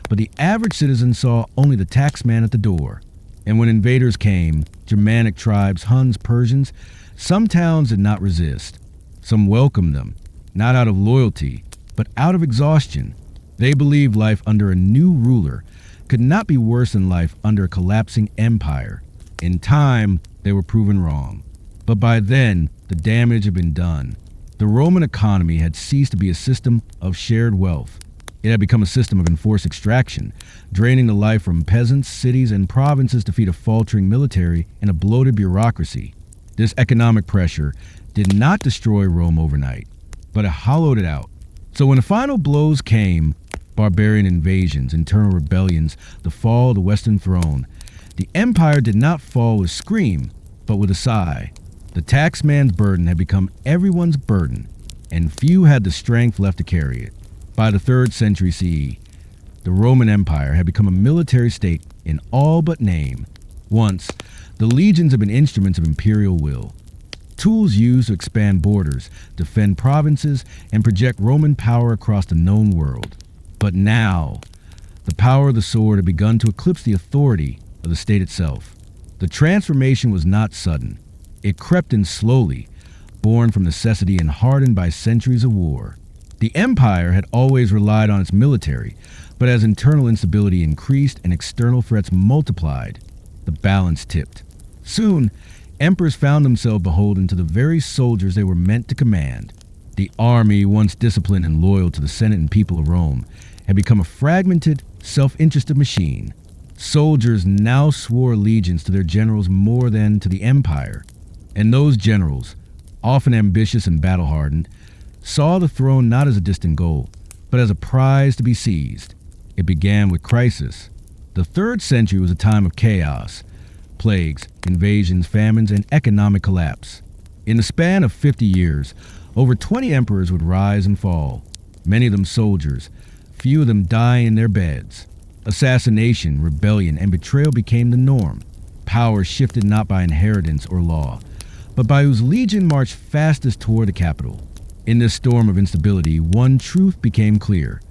but the average citizen saw only the taxman at the door. And when invaders came, Germanic tribes, Huns, Persians, some towns did not resist. Some welcomed them, not out of loyalty, but out of exhaustion. They believed life under a new ruler could not be worse than life under a collapsing empire. In time, they were proven wrong. But by then, the damage had been done. The Roman economy had ceased to be a system of shared wealth. It had become a system of enforced extraction, draining the life from peasants, cities, and provinces to feed a faltering military and a bloated bureaucracy. This economic pressure did not destroy Rome overnight, but it hollowed it out. So when the final blows came, barbarian invasions, internal rebellions, the fall of the Western throne, the empire did not fall with a scream, but with a sigh. The taxman's burden had become everyone's burden, and few had the strength left to carry it. By the 3rd century CE, the Roman Empire had become a military state in all but name. Once, the legions had been instruments of imperial will, tools used to expand borders, defend provinces, and project Roman power across the known world. But now, the power of the sword had begun to eclipse the authority of the state itself. The transformation was not sudden. It crept in slowly, born from necessity and hardened by centuries of war. The empire had always relied on its military, but as internal instability increased and external threats multiplied, the balance tipped. Soon, emperors found themselves beholden to the very soldiers they were meant to command. The army, once disciplined and loyal to the Senate and people of Rome, had become a fragmented, self-interested machine. Soldiers now swore allegiance to their generals more than to the empire. And those generals, often ambitious and battle-hardened, saw the throne not as a distant goal, but as a prize to be seized. It began with crisis. The 3rd century was a time of chaos, plagues, invasions, famines, and economic collapse. In the span of 50 years, over 20 emperors would rise and fall, many of them soldiers, few of them dying in their beds. Assassination, rebellion, and betrayal became the norm. Power shifted not by inheritance or law, but by whose legion marched fastest toward the capital. In this storm of instability, one truth became clear.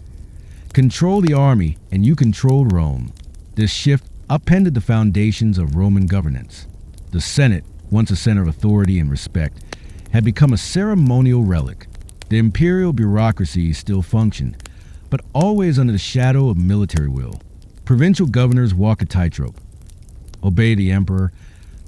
Control the army, and you controlled Rome. This shift upended the foundations of Roman governance. The Senate, once a center of authority and respect, had become a ceremonial relic. The imperial bureaucracy still functioned, but always under the shadow of military will. Provincial governors walk a tightrope. Obey the emperor,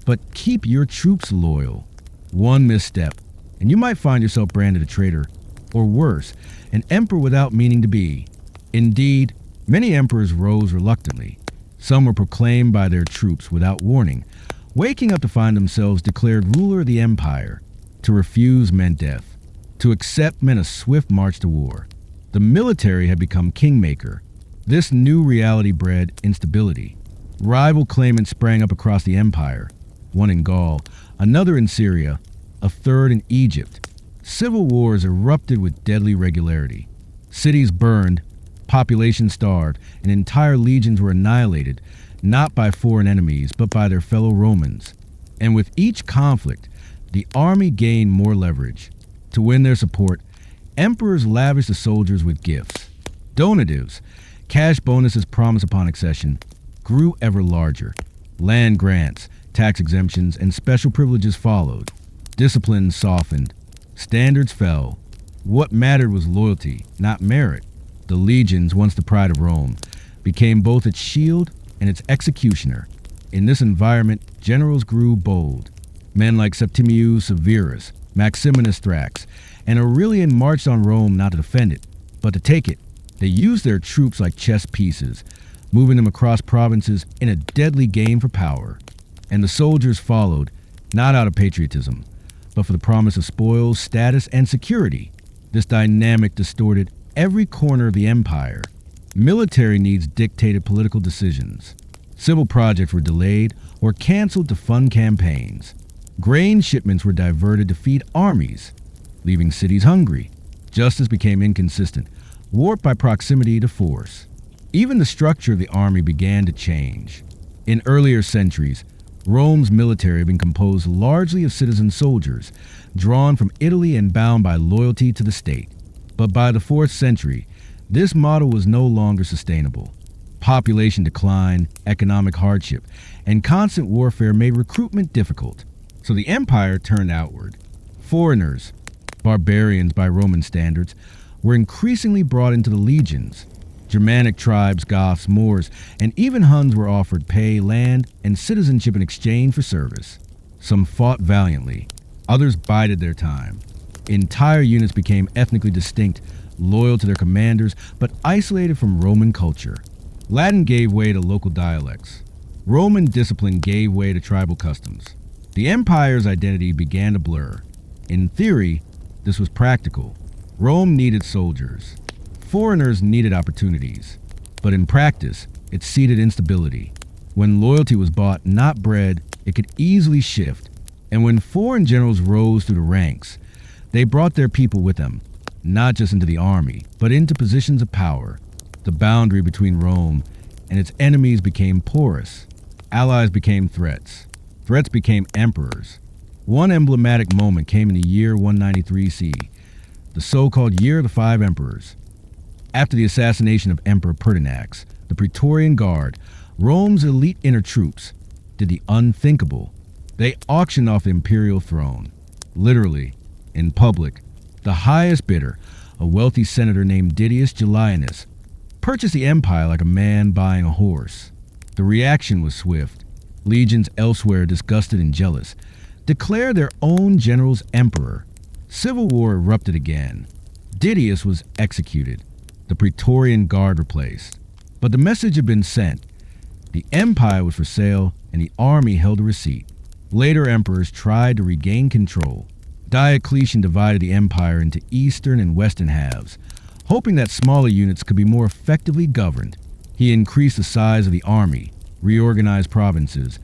but keep your troops loyal. One misstep, and you might find yourself branded a traitor, or worse, an emperor without meaning to be. Indeed, many emperors rose reluctantly. Some were proclaimed by their troops without warning, waking up to find themselves declared ruler of the empire. To refuse meant death. To accept meant a swift march to war. The military had become kingmaker. This new reality bred instability. Rival claimants sprang up across the empire, one in Gaul, another in Syria, a third in Egypt. Civil wars erupted with deadly regularity. Cities burned, population starved, and entire legions were annihilated, not by foreign enemies, but by their fellow Romans. And with each conflict, the army gained more leverage. To win their support, emperors lavished the soldiers with gifts. Donatives, cash bonuses promised upon accession, grew ever larger. Land grants, tax exemptions, and special privileges followed. Discipline softened. Standards fell. What mattered was loyalty, not merit. The legions, once the pride of Rome, became both its shield and its executioner. In this environment, generals grew bold. Men like Septimius Severus, Maximinus Thrax, and Aurelian marched on Rome not to defend it, but to take it. They used their troops like chess pieces, moving them across provinces in a deadly game for power. And the soldiers followed, not out of patriotism, but for the promise of spoils, status, and security. This dynamic distorted every corner of the empire. Military needs dictated political decisions. Civil projects were delayed or canceled to fund campaigns. Grain shipments were diverted to feed armies, leaving cities hungry. Justice became inconsistent, warped by proximity to force. Even the structure of the army began to change. In earlier centuries, Rome's military had been composed largely of citizen soldiers, drawn from Italy and bound by loyalty to the state. But by the 4th century, this model was no longer sustainable. Population decline, economic hardship, and constant warfare made recruitment difficult. So the empire turned outward. Foreigners, barbarians by Roman standards, were increasingly brought into the legions. Germanic tribes, Goths, Moors, and even Huns were offered pay, land, and citizenship in exchange for service. Some fought valiantly, others bided their time. Entire units became ethnically distinct, loyal to their commanders, but isolated from Roman culture. Latin gave way to local dialects. Roman discipline gave way to tribal customs. The empire's identity began to blur. In theory, this was practical. Rome needed soldiers. Foreigners needed opportunities. But in practice, it seeded instability. When loyalty was bought, not bred, it could easily shift. And when foreign generals rose through the ranks, they brought their people with them, not just into the army, but into positions of power. The boundary between Rome and its enemies became porous. Allies became threats. Threats became emperors. One emblematic moment came in the year 193 CE, the so-called Year of the Five Emperors. After the assassination of Emperor Pertinax, the Praetorian Guard, Rome's elite inner troops, did the unthinkable. They auctioned off the imperial throne. Literally, in public, the highest bidder, a wealthy senator named Didius Julianus, purchased the empire like a man buying a horse. The reaction was swift. Legions elsewhere, disgusted and jealous, declared their own generals emperor. Civil war erupted again. Didius was executed. The Praetorian Guard replaced. But the message had been sent. The empire was for sale, and the army held a receipt. Later emperors tried to regain control. Diocletian divided the empire into eastern and western halves, hoping that smaller units could be more effectively governed. He increased the size of the army, reorganized provinces,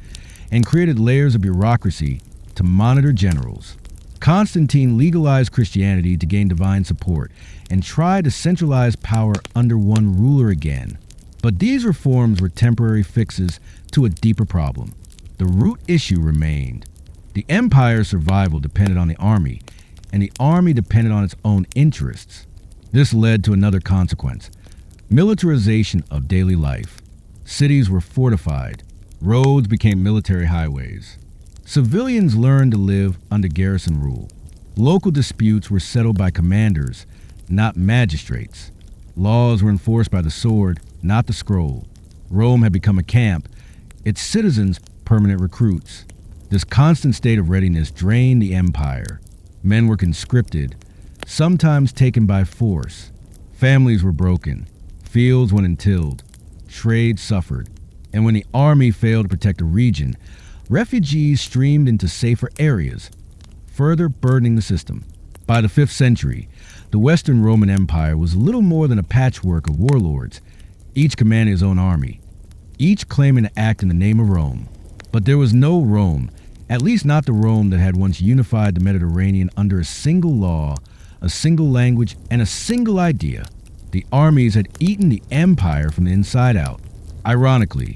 and created layers of bureaucracy to monitor generals. Constantine legalized Christianity to gain divine support and tried to centralize power under one ruler again. But these reforms were temporary fixes to a deeper problem. The root issue remained. The empire's survival depended on the army, and the army depended on its own interests. This led to another consequence: militarization of daily life. Cities were fortified. Roads became military highways. Civilians learned to live under garrison rule. Local disputes were settled by commanders, not magistrates. Laws were enforced by the sword, not the scroll. Rome had become a camp, its citizens permanent recruits. This constant state of readiness drained the empire. Men were conscripted, sometimes taken by force. Families were broken. Fields went untilled. Trade suffered. And when the army failed to protect a region, refugees streamed into safer areas, further burdening the system. By the 5th century, the Western Roman Empire was little more than a patchwork of warlords, each commanding his own army, each claiming to act in the name of Rome. But there was no Rome, at least not the Rome that had once unified the Mediterranean under a single law, a single language, and a single idea. The armies had eaten the empire from the inside out. Ironically,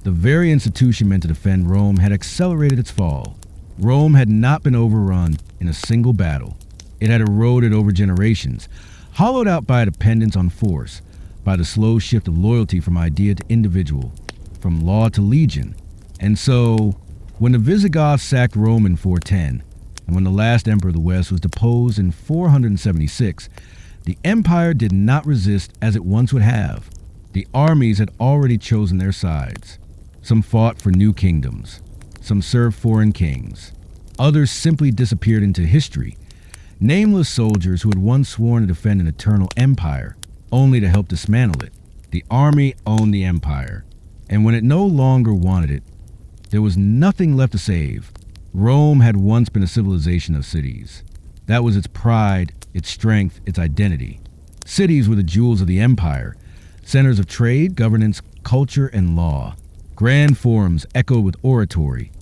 the very institution meant to defend Rome had accelerated its fall. Rome had not been overrun in a single battle. It had eroded over generations, hollowed out by a dependence on force, by the slow shift of loyalty from idea to individual, from law to legion. And so, when the Visigoths sacked Rome in 410, and when the last emperor of the West was deposed in 476, the empire did not resist as it once would have. The armies had already chosen their sides. Some fought for new kingdoms. Some served foreign kings. Others simply disappeared into history. Nameless soldiers who had once sworn to defend an eternal empire, only to help dismantle it. The army owned the empire, and when it no longer wanted it, there was nothing left to save. Rome had once been a civilization of cities. That was its pride, its strength, its identity. Cities were the jewels of the empire, centers of trade, governance, culture, and law. Grand forums echoed with oratory.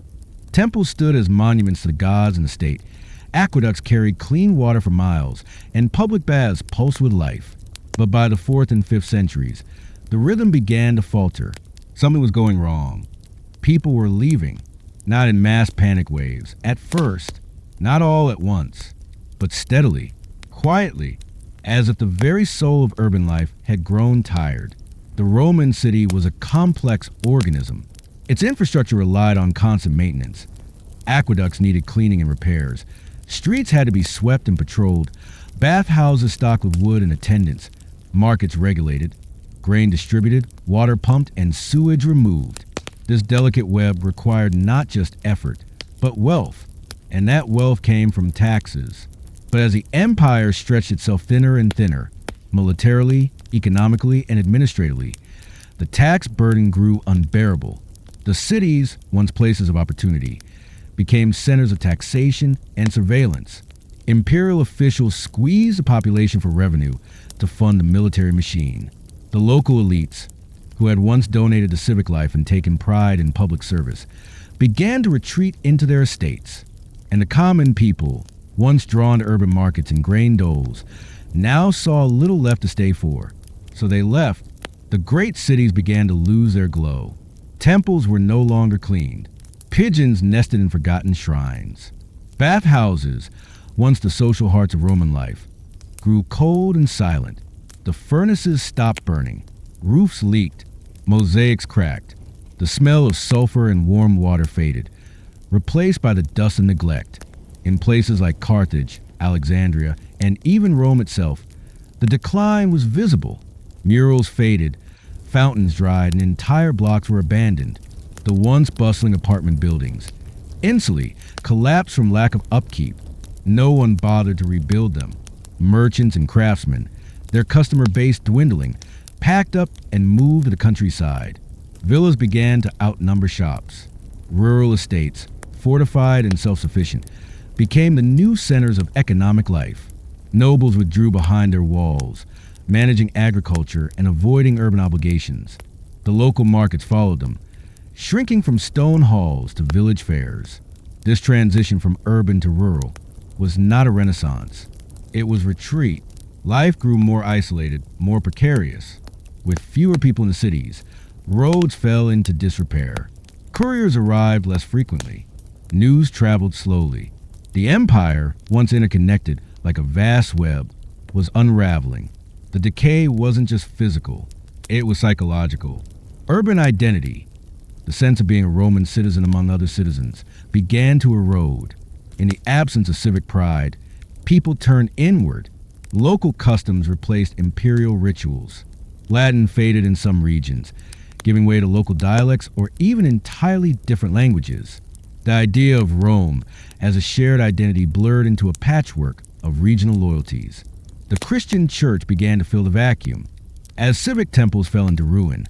Temples stood as monuments to the gods and the state. Aqueducts carried clean water for miles, and public baths pulsed with life. But by the 4th and 5th centuries, the rhythm began to falter. Something was going wrong. People were leaving. not in mass panic waves. At first, not all at once, but steadily, quietly, as if the very soul of urban life had grown tired. The Roman city was a complex organism. Its infrastructure relied on constant maintenance. Aqueducts needed cleaning and repairs. Streets had to be swept and patrolled. Bathhouses stocked with wood and attendants. Markets regulated. Grain distributed, water pumped, and sewage removed. This delicate web required not just effort, but wealth. And that wealth came from taxes. But as the empire stretched itself thinner and thinner, militarily, economically, and administratively, the tax burden grew unbearable. The cities, once places of opportunity, became centers of taxation and surveillance. Imperial officials squeezed the population for revenue to fund the military machine. The local elites, who had once donated to civic life and taken pride in public service, began to retreat into their estates. And the common people, once drawn to urban markets and grain doles, now saw little left to stay for. So they left. The great cities began to lose their glow. Temples were no longer cleaned. Pigeons nested in forgotten shrines. Bathhouses, once the social hearts of Roman life, grew cold and silent. The furnaces stopped burning. Roofs leaked. Mosaics cracked. The smell of sulfur and warm water faded, replaced by the dust of neglect. In places like Carthage, Alexandria, and even Rome itself, the decline was visible. Murals faded, fountains dried, and entire blocks were abandoned. The once bustling apartment buildings instantly collapsed from lack of upkeep. No one bothered to rebuild them. Merchants and craftsmen, their customer base dwindling, packed up and moved to the countryside. Villas began to outnumber shops. Rural estates, fortified and self-sufficient, became the new centers of economic life. Nobles withdrew behind their walls, managing agriculture and avoiding urban obligations. The local markets followed them, shrinking from stone halls to village fairs. This transition from urban to rural was not a renaissance. It was retreat. Life grew more isolated, more precarious. With fewer people in the cities, roads fell into disrepair. Couriers arrived less frequently. News traveled slowly. The empire, once interconnected like a vast web, was unraveling. The decay wasn't just physical, it was psychological. Urban identity, the sense of being a Roman citizen among other citizens, began to erode. In the absence of civic pride, people turned inward. Local customs replaced imperial rituals. Latin faded in some regions, giving way to local dialects or even entirely different languages. The idea of Rome as a shared identity blurred into a patchwork of regional loyalties. The Christian church began to fill the vacuum. As civic temples fell into ruin,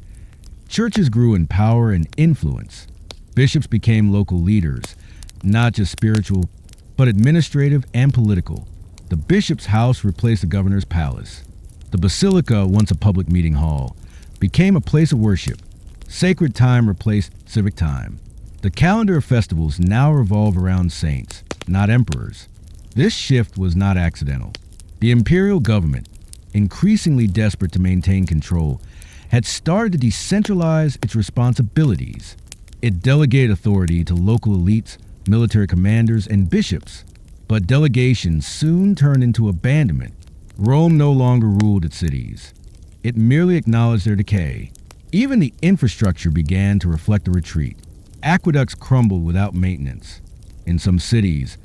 churches grew in power and influence. Bishops became local leaders, not just spiritual, but administrative and political. The bishop's house replaced the governor's palace. The basilica, once a public meeting hall, became a place of worship. Sacred time replaced civic time. The calendar of festivals now revolve around saints, not emperors. This shift was not accidental. The imperial government, increasingly desperate to maintain control, had started to decentralize its responsibilities. It delegated authority to local elites, military commanders, and bishops. But delegation soon turned into abandonment. Rome no longer ruled its cities. It merely acknowledged their decay. Even the infrastructure began to reflect the retreat. Aqueducts crumbled without maintenance. In some cities,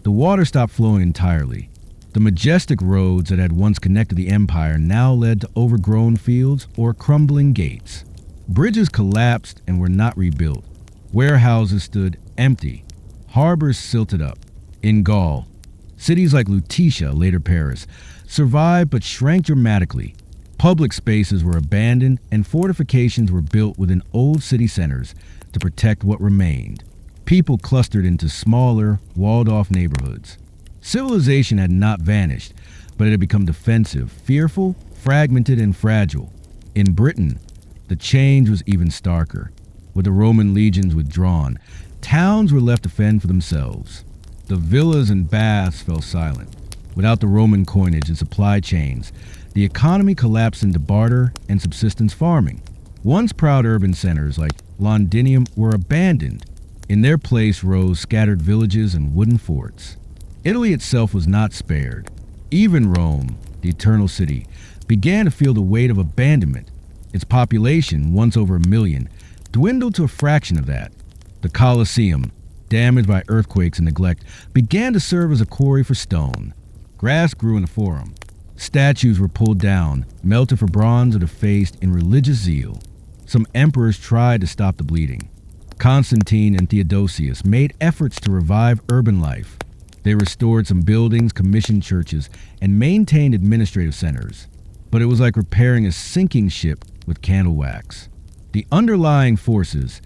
the water stopped flowing entirely. The majestic roads that had once connected the empire now led to overgrown fields or crumbling gates. Bridges collapsed and were not rebuilt. Warehouses stood empty. Harbors silted up. In Gaul, cities like Lutetia, later Paris, survived but shrank dramatically. Public spaces were abandoned and fortifications were built within old city centers to protect what remained. People clustered into smaller, walled-off neighborhoods. Civilization had not vanished, but it had become defensive, fearful, fragmented, and fragile. In Britain, the change was even starker. With the Roman legions withdrawn, towns were left to fend for themselves. The villas and baths fell silent. Without the Roman coinage and supply chains, the economy collapsed into barter and subsistence farming. Once proud urban centers like Londinium were abandoned. In their place rose scattered villages and wooden forts. Italy itself was not spared. Even Rome, the eternal city, began to feel the weight of abandonment. Its population, once over 1 million, dwindled to a fraction of that. The Colosseum, damaged by earthquakes and neglect, began to serve as a quarry for stone. Grass grew in the forum. Statues were pulled down, melted for bronze, or defaced in religious zeal. Some emperors tried to stop the bleeding. Constantine and Theodosius made efforts to revive urban life. They restored some buildings, commissioned churches, and maintained administrative centers. But it was like repairing a sinking ship with candle wax. The underlying forces,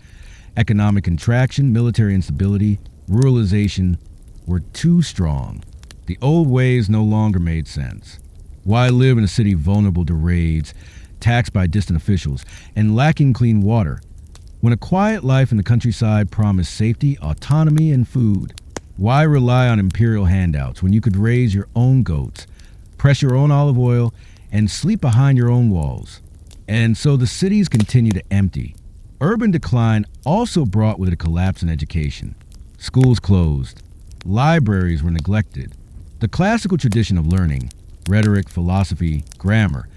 economic contraction, military instability, ruralization, were too strong. The old ways no longer made sense. Why live in a city vulnerable to raids, taxed by distant officials, and lacking clean water, when a quiet life in the countryside promised safety, autonomy, and food? Why rely on imperial handouts when you could raise your own goats, press your own olive oil, and sleep behind your own walls? And so the cities continue to empty. Urban decline also brought with it a collapse in education. Schools closed. Libraries were neglected. The classical tradition of learning, rhetoric, philosophy, grammar,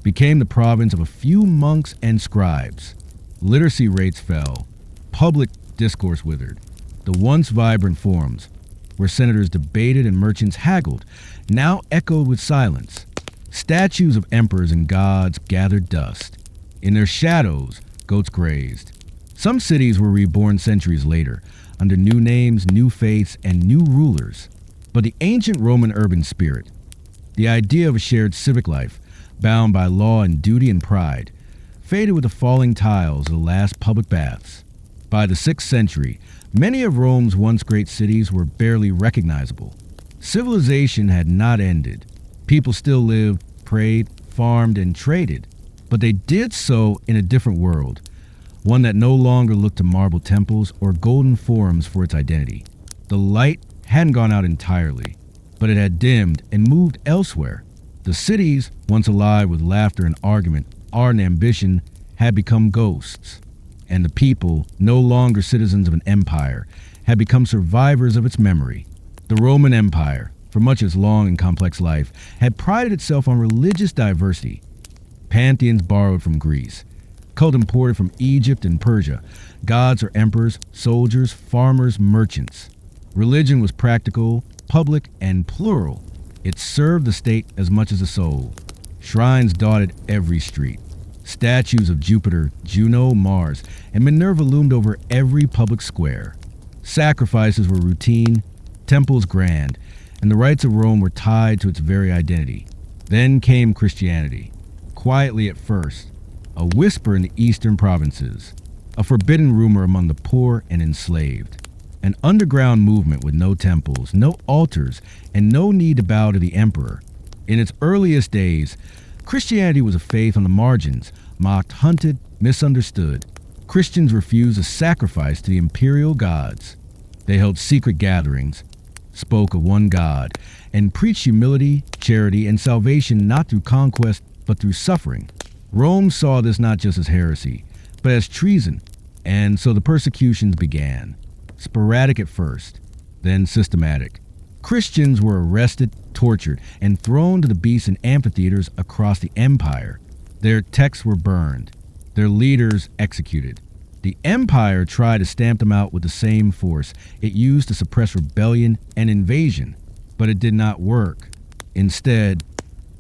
became the province of a few monks and scribes. Literacy rates fell. Public discourse withered. The once vibrant forums, where senators debated and merchants haggled, now echoed with silence. Statues of emperors and gods gathered dust. In their shadows, goats grazed. Some cities were reborn centuries later, under new names, new faiths, and new rulers. But the ancient Roman urban spirit, the idea of a shared civic life, bound by law and duty and pride, faded with the falling tiles of the last public baths. By the 6th century, many of Rome's once great cities were barely recognizable. Civilization had not ended. People still lived, prayed, farmed, and traded, but they did so in a different world, one that no longer looked to marble temples or golden forums for its identity. The light hadn't gone out entirely, but it had dimmed and moved elsewhere. The cities, once alive with laughter and argument, art and ambition, had become ghosts, and the people, no longer citizens of an empire, had become survivors of its memory. The Roman Empire, for much of its long and complex life, had prided itself on religious diversity. Pantheons borrowed from Greece, cult imported from Egypt and Persia, gods or emperors, soldiers, farmers, merchants. Religion was practical, public, and plural. It served the state as much as the soul. Shrines dotted every street. Statues of Jupiter, Juno, Mars, and Minerva loomed over every public square. Sacrifices were routine, temples grand, and the rites of Rome were tied to its very identity. Then came Christianity, quietly at first, a whisper in the eastern provinces, a forbidden rumor among the poor and enslaved. An underground movement with no temples, no altars, and no need to bow to the emperor. In its earliest days, Christianity was a faith on the margins, mocked, hunted, misunderstood. Christians refused to sacrifice to the imperial gods. They held secret gatherings, spoke of one God, and preached humility, charity, and salvation not through conquest, but through suffering. Rome saw this not just as heresy, but as treason, and so the persecutions began. Sporadic at first, then systematic. Christians were arrested, tortured, and thrown to the beasts in amphitheaters across the empire. Their texts were burned, their leaders executed. The empire tried to stamp them out with the same force it used to suppress rebellion and invasion, but it did not work. Instead,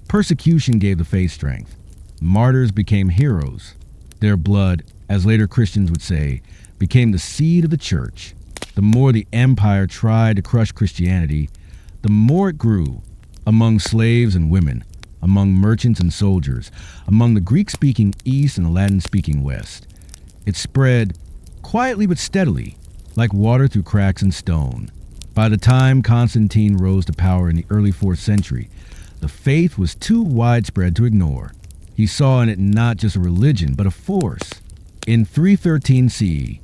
persecution gave the faith strength. Martyrs became heroes. Their blood, as later Christians would say, became the seed of the church. The more the empire tried to crush Christianity, the more it grew, among slaves and women, among merchants and soldiers, among the Greek-speaking East and the Latin-speaking West. It spread, quietly but steadily, like water through cracks in stone. By the time Constantine rose to power in the early 4th century, the faith was too widespread to ignore. He saw in it not just a religion, but a force. In 313 CE,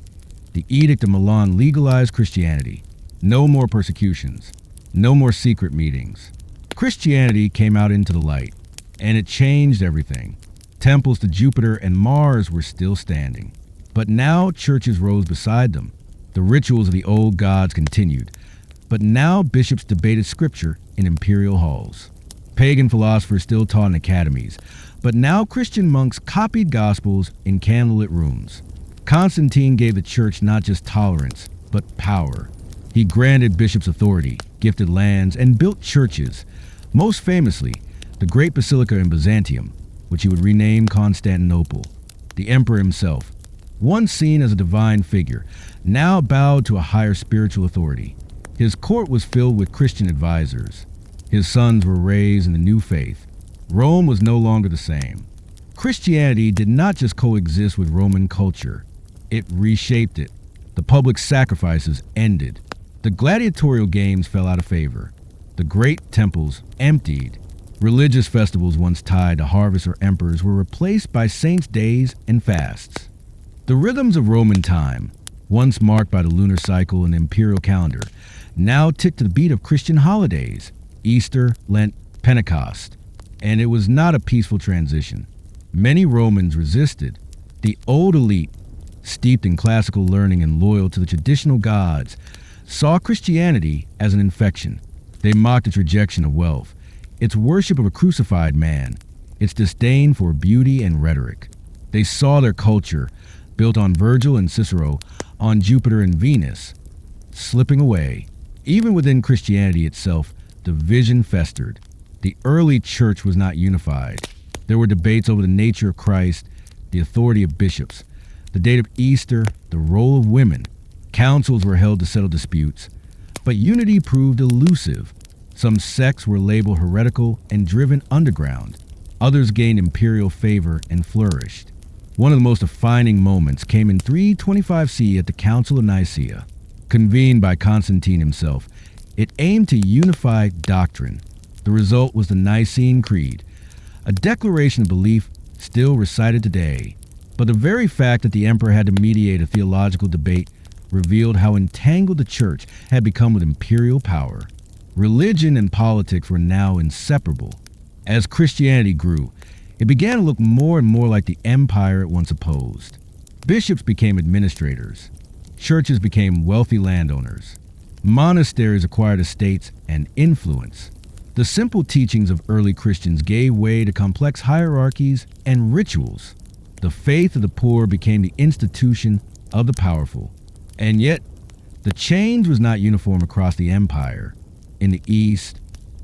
the Edict of Milan legalized Christianity. No more persecutions. No more secret meetings. Christianity came out into the light, and it changed everything. Temples to Jupiter and Mars were still standing, but now churches rose beside them. The rituals of the old gods continued, but now bishops debated scripture in imperial halls. Pagan philosophers still taught in academies, but now Christian monks copied gospels in candlelit rooms. Constantine gave the church not just tolerance, but power. He granted bishops authority, gifted lands, and built churches, most famously, the Great Basilica in Byzantium, which he would rename Constantinople. The emperor himself, once seen as a divine figure, now bowed to a higher spiritual authority. His court was filled with Christian advisors. His sons were raised in the new faith. Rome was no longer the same. Christianity did not just coexist with Roman culture. It reshaped it. The public sacrifices ended. The gladiatorial games fell out of favor. The great temples emptied. Religious festivals once tied to harvests or emperors were replaced by saints' days and fasts. The rhythms of Roman time, once marked by the lunar cycle and the imperial calendar, now ticked to the beat of Christian holidays, Easter, Lent, Pentecost. And it was not a peaceful transition. Many Romans resisted. The old elite, steeped in classical learning and loyal to the traditional gods, saw Christianity as an infection. They mocked its rejection of wealth, its worship of a crucified man, its disdain for beauty and rhetoric. They saw their culture, built on Virgil and Cicero, on Jupiter and Venus, slipping away. Even within Christianity itself, division festered. The early church was not unified. There were debates over the nature of Christ, the authority of bishops, the date of Easter, the role of women. Councils were held to settle disputes, but unity proved elusive. Some sects were labeled heretical and driven underground. Others gained imperial favor and flourished. One of the most defining moments came in 325 CE at the Council of Nicaea. Convened by Constantine himself, it aimed to unify doctrine. The result was the Nicene Creed, a declaration of belief still recited today. But the very fact that the emperor had to mediate a theological debate revealed how entangled the church had become with imperial power. Religion and politics were now inseparable. As Christianity grew, it began to look more and more like the empire it once opposed. Bishops became administrators. Churches became wealthy landowners. Monasteries acquired estates and influence. The simple teachings of early Christians gave way to complex hierarchies and rituals. The faith of the poor became the institution of the powerful. And yet, the change was not uniform across the empire. In the East,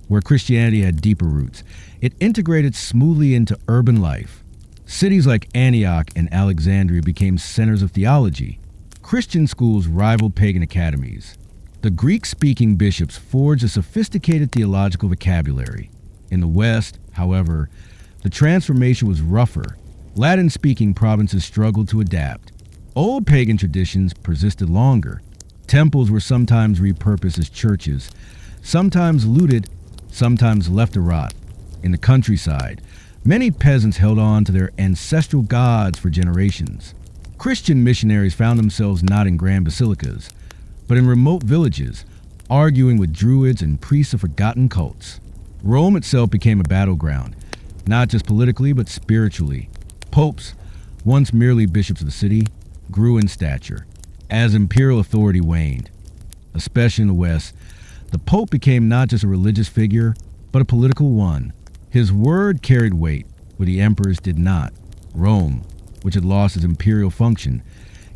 where Christianity had deeper roots, it integrated smoothly into urban life. Cities like Antioch and Alexandria became centers of theology. Christian schools rivaled pagan academies. The Greek-speaking bishops forged a sophisticated theological vocabulary. In the West, however, the transformation was rougher. Latin-speaking provinces struggled to adapt. Old pagan traditions persisted longer. Temples were sometimes repurposed as churches, sometimes looted, sometimes left to rot. In the countryside, many peasants held on to their ancestral gods for generations. Christian missionaries found themselves not in grand basilicas, but in remote villages, arguing with druids and priests of forgotten cults. Rome itself became a battleground, not just politically but spiritually. Popes, once merely bishops of the city, grew in stature. As imperial authority waned, especially in the West, the Pope became not just a religious figure, but a political one. His word carried weight, where the emperors did not. Rome, which had lost its imperial function,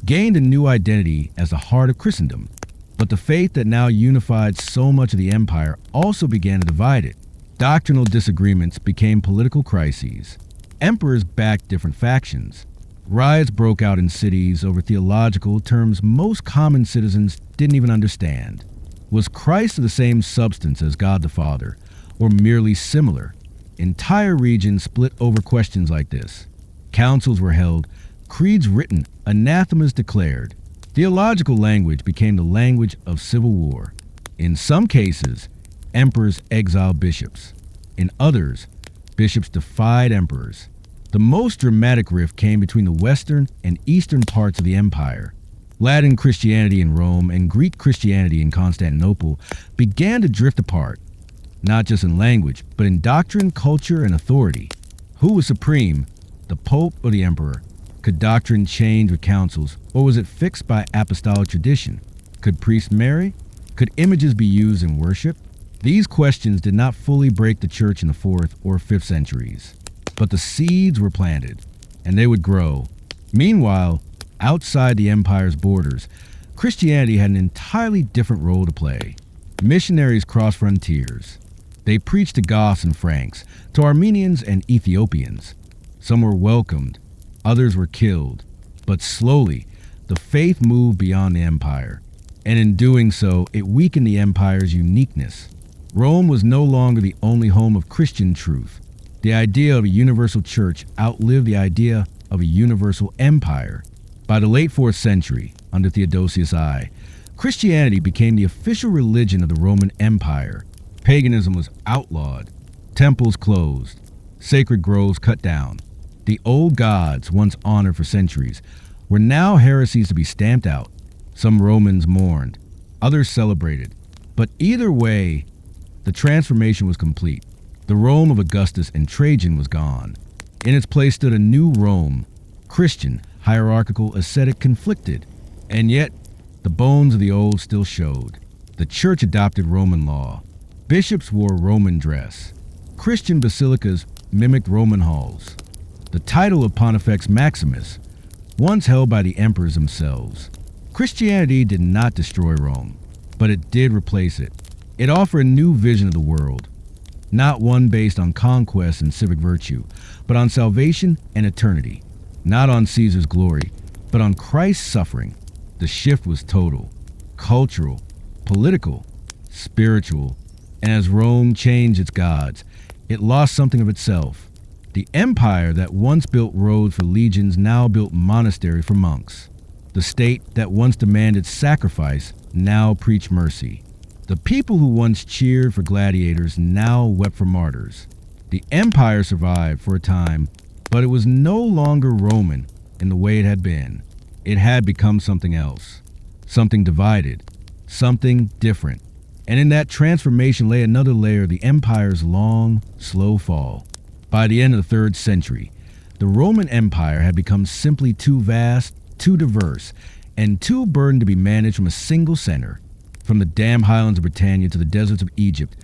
gained a new identity as the heart of Christendom. But the faith that now unified so much of the empire also began to divide it. Doctrinal disagreements became political crises. Emperors backed different factions. Riots broke out in cities over theological terms most common citizens didn't even understand. Was Christ of the same substance as God the Father, or merely similar? Entire regions split over questions like this. Councils were held, creeds written, anathemas declared. Theological language became the language of civil war. In some cases, emperors exiled bishops. In others, bishops defied emperors. The most dramatic rift came between the western and eastern parts of the empire. Latin Christianity in Rome and Greek Christianity in Constantinople began to drift apart, not just in language, but in doctrine, culture, and authority. Who was supreme, the Pope or the Emperor? Could doctrine change with councils, or was it fixed by apostolic tradition? Could priests marry? Could images be used in worship? These questions did not fully break the church in the 4th or 5th centuries, but the seeds were planted, and they would grow. Meanwhile, outside the empire's borders, Christianity had an entirely different role to play. Missionaries crossed frontiers. They preached to Goths and Franks, to Armenians and Ethiopians. Some were welcomed, others were killed. But slowly, the faith moved beyond the empire, and in doing so, it weakened the empire's uniqueness. Rome was no longer the only home of Christian truth. The idea of a universal church outlived the idea of a universal empire. By the late 4th century, under Theodosius I, Christianity became the official religion of the Roman Empire. Paganism was outlawed, temples closed, sacred groves cut down. The old gods, once honored for centuries, were now heresies to be stamped out. Some Romans mourned, others celebrated. But either way, the transformation was complete. The Rome of Augustus and Trajan was gone. In its place stood a new Rome, Christian, hierarchical, ascetic, conflicted. And yet, the bones of the old still showed. The church adopted Roman law. Bishops wore Roman dress. Christian basilicas mimicked Roman halls. The title of Pontifex Maximus, once held by the emperors themselves. Christianity did not destroy Rome, but it did replace it. It offered a new vision of the world, not one based on conquest and civic virtue, but on salvation and eternity. Not on Caesar's glory, but on Christ's suffering. The shift was total, cultural, political, spiritual, and as Rome changed its gods, it lost something of itself. The empire that once built roads for legions now built monasteries for monks. The state that once demanded sacrifice now preached mercy. The people who once cheered for gladiators now wept for martyrs. The empire survived for a time, but it was no longer Roman in the way it had been. It had become something else, something divided, something different. And in that transformation lay another layer of the empire's long, slow fall. By the end of the 3rd century, the Roman Empire had become simply too vast, too diverse, and too burdened to be managed from a single center. From the damp highlands of Britannia to the deserts of Egypt,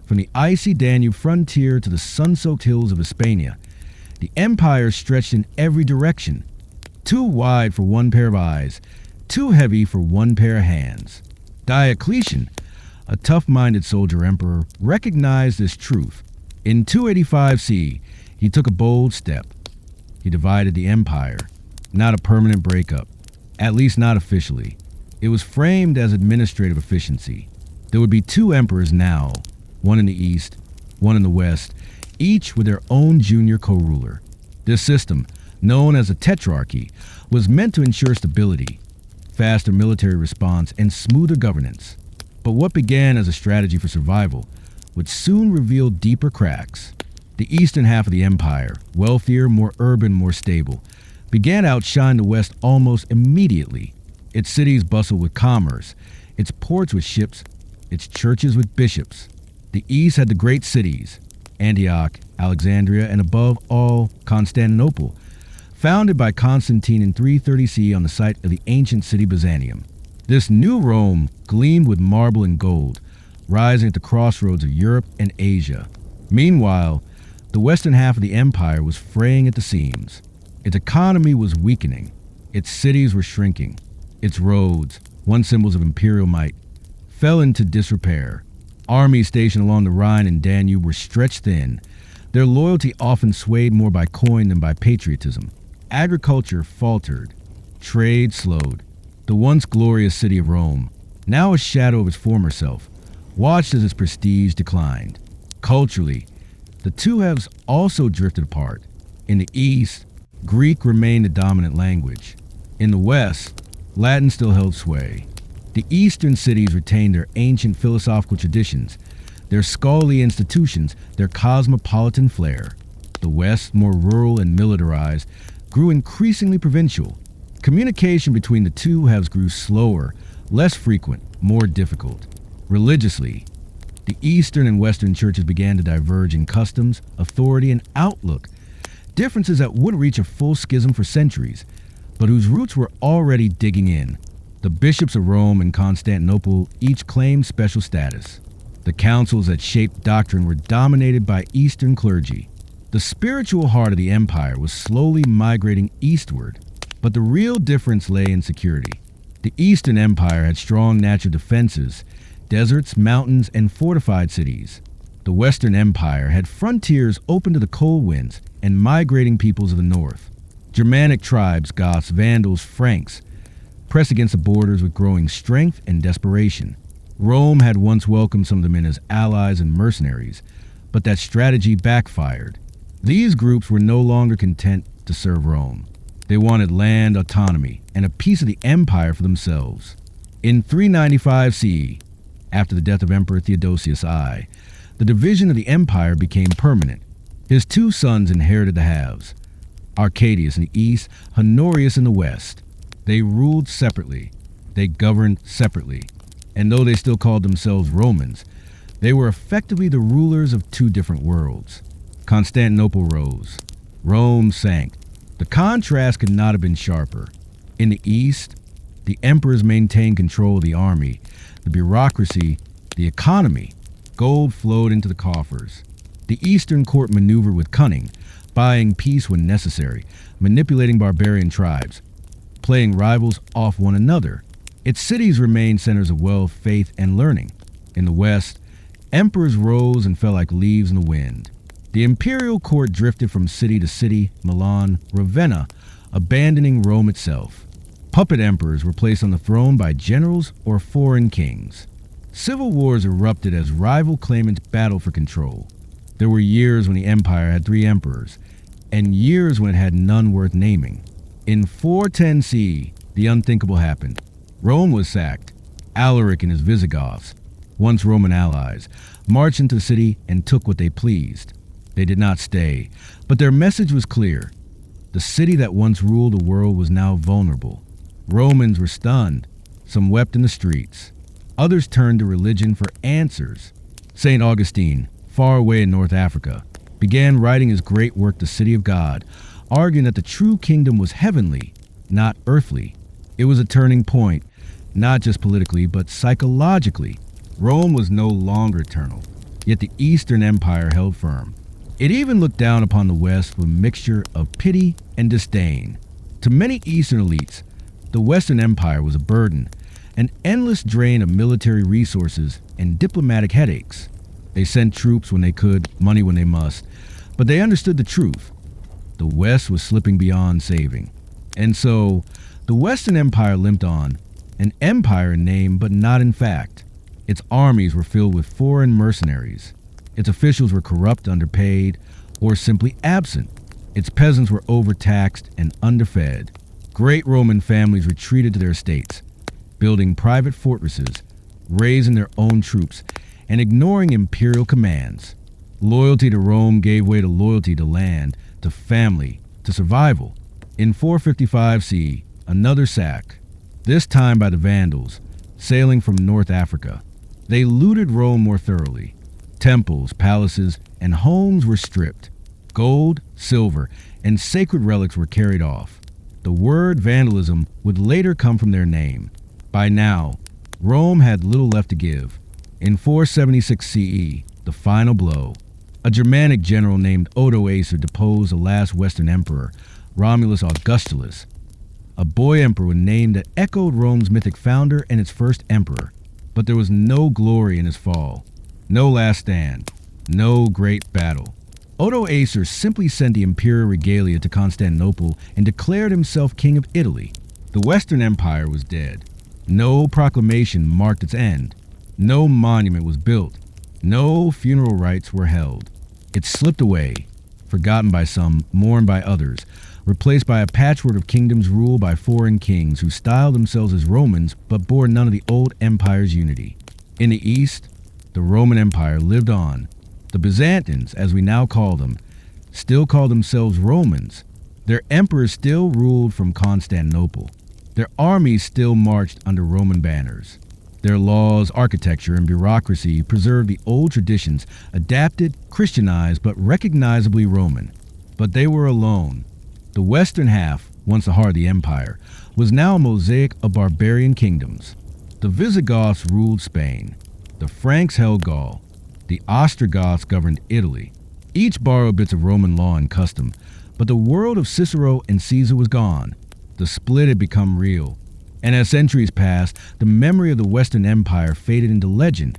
from the icy Danube frontier to the sun-soaked hills of Hispania, the empire stretched in every direction, too wide for one pair of eyes, too heavy for one pair of hands. Diocletian, a tough-minded soldier emperor, recognized this truth. In 285 CE, he took a bold step. He divided the empire, not a permanent breakup, at least not officially. It was framed as administrative efficiency. There would be 2 emperors now, one in the east, one in the west, each with their own junior co-ruler. This system, known as a tetrarchy, was meant to ensure stability, faster military response, and smoother governance. But what began as a strategy for survival would soon reveal deeper cracks. The eastern half of the empire, wealthier, more urban, more stable, began to outshine the west almost immediately. Its cities bustled with commerce, its ports with ships, its churches with bishops. The east had the great cities, Antioch, Alexandria, and above all, Constantinople, founded by Constantine in 330 CE on the site of the ancient city Byzantium. This new Rome gleamed with marble and gold, rising at the crossroads of Europe and Asia. Meanwhile, the western half of the empire was fraying at the seams. Its economy was weakening. Its cities were shrinking. Its roads, once symbols of imperial might, fell into disrepair. Armies stationed along the Rhine and Danube were stretched thin, their loyalty often swayed more by coin than by patriotism. Agriculture faltered. Trade slowed. The once glorious city of Rome, now a shadow of its former self, watched as its prestige declined. Culturally, the two halves also drifted apart. In the east, Greek remained the dominant language. In the west, Latin still held sway. The eastern cities retained their ancient philosophical traditions, their scholarly institutions, their cosmopolitan flair. The west, more rural and militarized, grew increasingly provincial. Communication between the two halves grew slower, less frequent, more difficult. Religiously, the eastern and western churches began to diverge in customs, authority, and outlook. differences that wouldn't reach a full schism for centuries, but whose roots were already digging in. The bishops of Rome and Constantinople each claimed special status. The councils that shaped doctrine were dominated by Eastern clergy. The spiritual heart of the empire was slowly migrating eastward, but the real difference lay in security. The Eastern Empire had strong natural defenses, deserts, mountains, and fortified cities. The Western Empire had frontiers open to the cold winds and migrating peoples of the north. Germanic tribes, Goths, Vandals, Franks, pressed against the borders with growing strength and desperation. Rome had once welcomed some of them in as allies and mercenaries, but that strategy backfired. These groups were no longer content to serve Rome. They wanted land autonomy and a piece of the empire for themselves. In 395 CE, after the death of Emperor Theodosius I, the division of the empire became permanent. His two sons inherited the halves, Arcadius in the east, Honorius in the west. They ruled separately. They governed separately. And though they still called themselves Romans, they were effectively the rulers of two different worlds. Constantinople rose. Rome sank. The contrast could not have been sharper. In the east, the emperors maintained control of the army, the bureaucracy, the economy. Gold flowed into the coffers. The Eastern court maneuvered with cunning, buying peace when necessary, manipulating barbarian tribes, playing rivals off one another. Its cities remained centers of wealth, faith, and learning. In the West, emperors rose and fell like leaves in the wind. The imperial court drifted from city to city, Milan, Ravenna, abandoning Rome itself. Puppet emperors were placed on the throne by generals or foreign kings. Civil wars erupted as rival claimants battled for control. There were years when the empire had 3 emperors, and years when it had none worth naming. In 410 CE, the unthinkable happened. Rome was sacked. Alaric and his Visigoths, once Roman allies, marched into the city and took what they pleased. They did not stay, but their message was clear. The city that once ruled the world was now vulnerable. Romans were stunned. Some wept in the streets. Others turned to religion for answers. St. Augustine, far away in North Africa, began writing his great work, The City of God, arguing that the true kingdom was heavenly, not earthly. It was a turning point, not just politically, but psychologically. Rome was no longer eternal, yet the Eastern Empire held firm. It even looked down upon the West with a mixture of pity and disdain. To many Eastern elites, the Western Empire was a burden, an endless drain of military resources and diplomatic headaches. They sent troops when they could, money when they must, but they understood the truth. The West was slipping beyond saving. And so, the Western Empire limped on, an empire in name but not in fact. Its armies were filled with foreign mercenaries. Its officials were corrupt, underpaid, or simply absent. Its peasants were overtaxed and underfed. Great Roman families retreated to their estates, building private fortresses, raising their own troops, and ignoring imperial commands. Loyalty to Rome gave way to loyalty to land, to family, to survival. In 455 CE, another sack, this time by the Vandals, sailing from North Africa. They looted Rome more thoroughly. Temples, palaces, and homes were stripped. Gold, silver, and sacred relics were carried off. The word vandalism would later come from their name. By now, Rome had little left to give. In 476 CE, the final blow. A Germanic general named Odoacer deposed the last Western emperor, Romulus Augustulus. A boy emperor was named that echoed Rome's mythic founder and its first emperor. But there was no glory in his fall. No last stand. No great battle. Odoacer simply sent the imperial regalia to Constantinople and declared himself king of Italy. The Western Empire was dead. No proclamation marked its end. No monument was built. No funeral rites were held. It slipped away, forgotten by some, mourned by others, replaced by a patchwork of kingdoms ruled by foreign kings who styled themselves as Romans but bore none of the old empire's unity. In the East, the Roman Empire lived on. The Byzantines, as we now call them, still called themselves Romans. Their emperors still ruled from Constantinople. Their armies still marched under Roman banners. Their laws, architecture, and bureaucracy preserved the old traditions, adapted, Christianized, but recognizably Roman. But they were alone. The western half, once the heart of the empire, was now a mosaic of barbarian kingdoms. The Visigoths ruled Spain. The Franks held Gaul. The Ostrogoths governed Italy. Each borrowed bits of Roman law and custom, but the world of Cicero and Caesar was gone. The split had become real. And as centuries passed, the memory of the Western Empire faded into legend.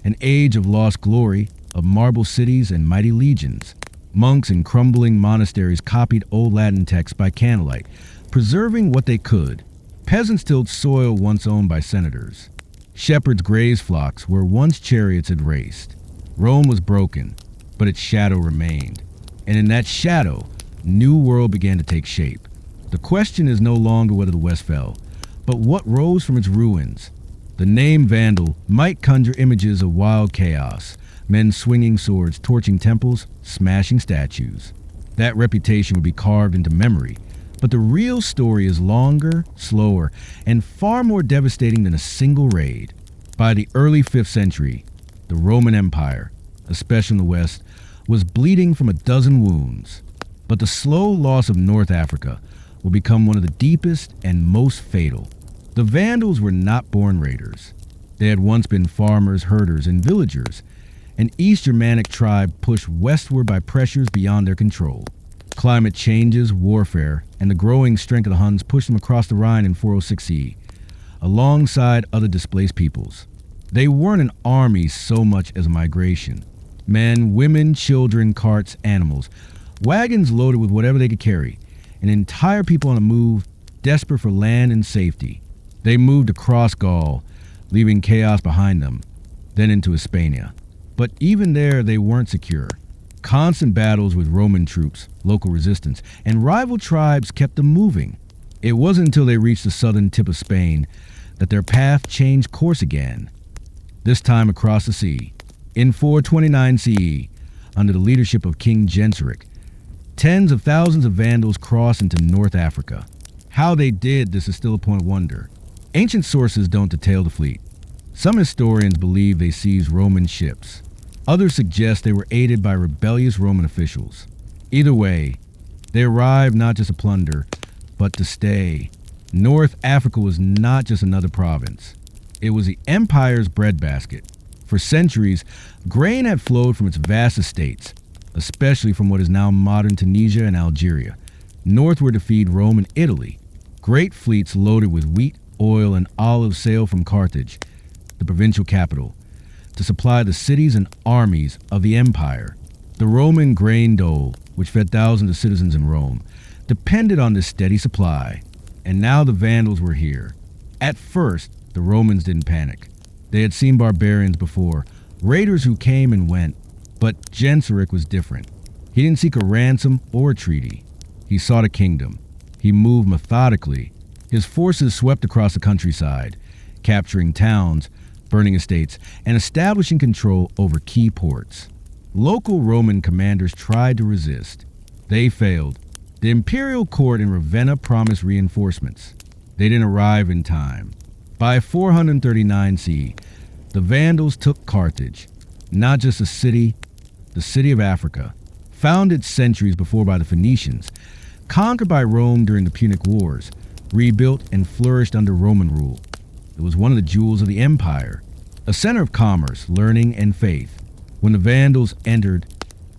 An age of lost glory, of marble cities and mighty legions. Monks in crumbling monasteries copied old Latin texts by candlelight, preserving what they could. Peasants tilled soil once owned by senators. Shepherds grazed flocks where once chariots had raced. Rome was broken, but its shadow remained. And in that shadow, new world began to take shape. The question is no longer whether the West fell, but what rose from its ruins. The name Vandal might conjure images of wild chaos, men swinging swords, torching temples, smashing statues. That reputation would be carved into memory, but the real story is longer, slower, and far more devastating than a single raid. By the early 5th century, the Roman Empire, especially in the West, was bleeding from a dozen wounds. But the slow loss of North Africa will become one of the deepest and most fatal. The Vandals were not born raiders. They had once been farmers, herders, and villagers, an East Germanic tribe pushed westward by pressures beyond their control. Climate changes, warfare, and the growing strength of the Huns pushed them across the Rhine in 406 CE, alongside other displaced peoples. They weren't an army so much as a migration. Men, women, children, carts, animals, wagons loaded with whatever they could carry, an entire people on the move, desperate for land and safety. They moved across Gaul, leaving chaos behind them, then into Hispania. But even there, they weren't secure. Constant battles with Roman troops, local resistance, and rival tribes kept them moving. It wasn't until they reached the southern tip of Spain that their path changed course again, this time across the sea. In 429 CE, under the leadership of King Genseric, tens of thousands of Vandals crossed into North Africa. How they did this is still a point of wonder. Ancient sources don't detail the fleet. Some historians believe they seized Roman ships. Others suggest they were aided by rebellious Roman officials. Either way, they arrived not just to plunder, but to stay. North Africa was not just another province. It was the empire's breadbasket. For centuries, grain had flowed from its vast estates, especially from what is now modern Tunisia and Algeria, northward to feed Rome and Italy. Great fleets loaded with wheat, oil, and olives sailed from Carthage, the provincial capital, to supply the cities and armies of the empire. The Roman grain dole, which fed thousands of citizens in Rome, depended on this steady supply. And now the Vandals were here. At first, the Romans didn't panic. They had seen barbarians before, raiders who came and went. But Genseric was different. He didn't seek a ransom or a treaty. He sought a kingdom. He moved methodically. His forces swept across the countryside, capturing towns, burning estates, and establishing control over key ports. Local Roman commanders tried to resist. They failed. The imperial court in Ravenna promised reinforcements. They didn't arrive in time. By 439 CE, the Vandals took Carthage, not just a city, the city of Africa, founded centuries before by the Phoenicians, conquered by Rome during the Punic Wars, rebuilt and flourished under Roman rule. It was one of the jewels of the empire, a center of commerce, learning, and faith. When the Vandals entered,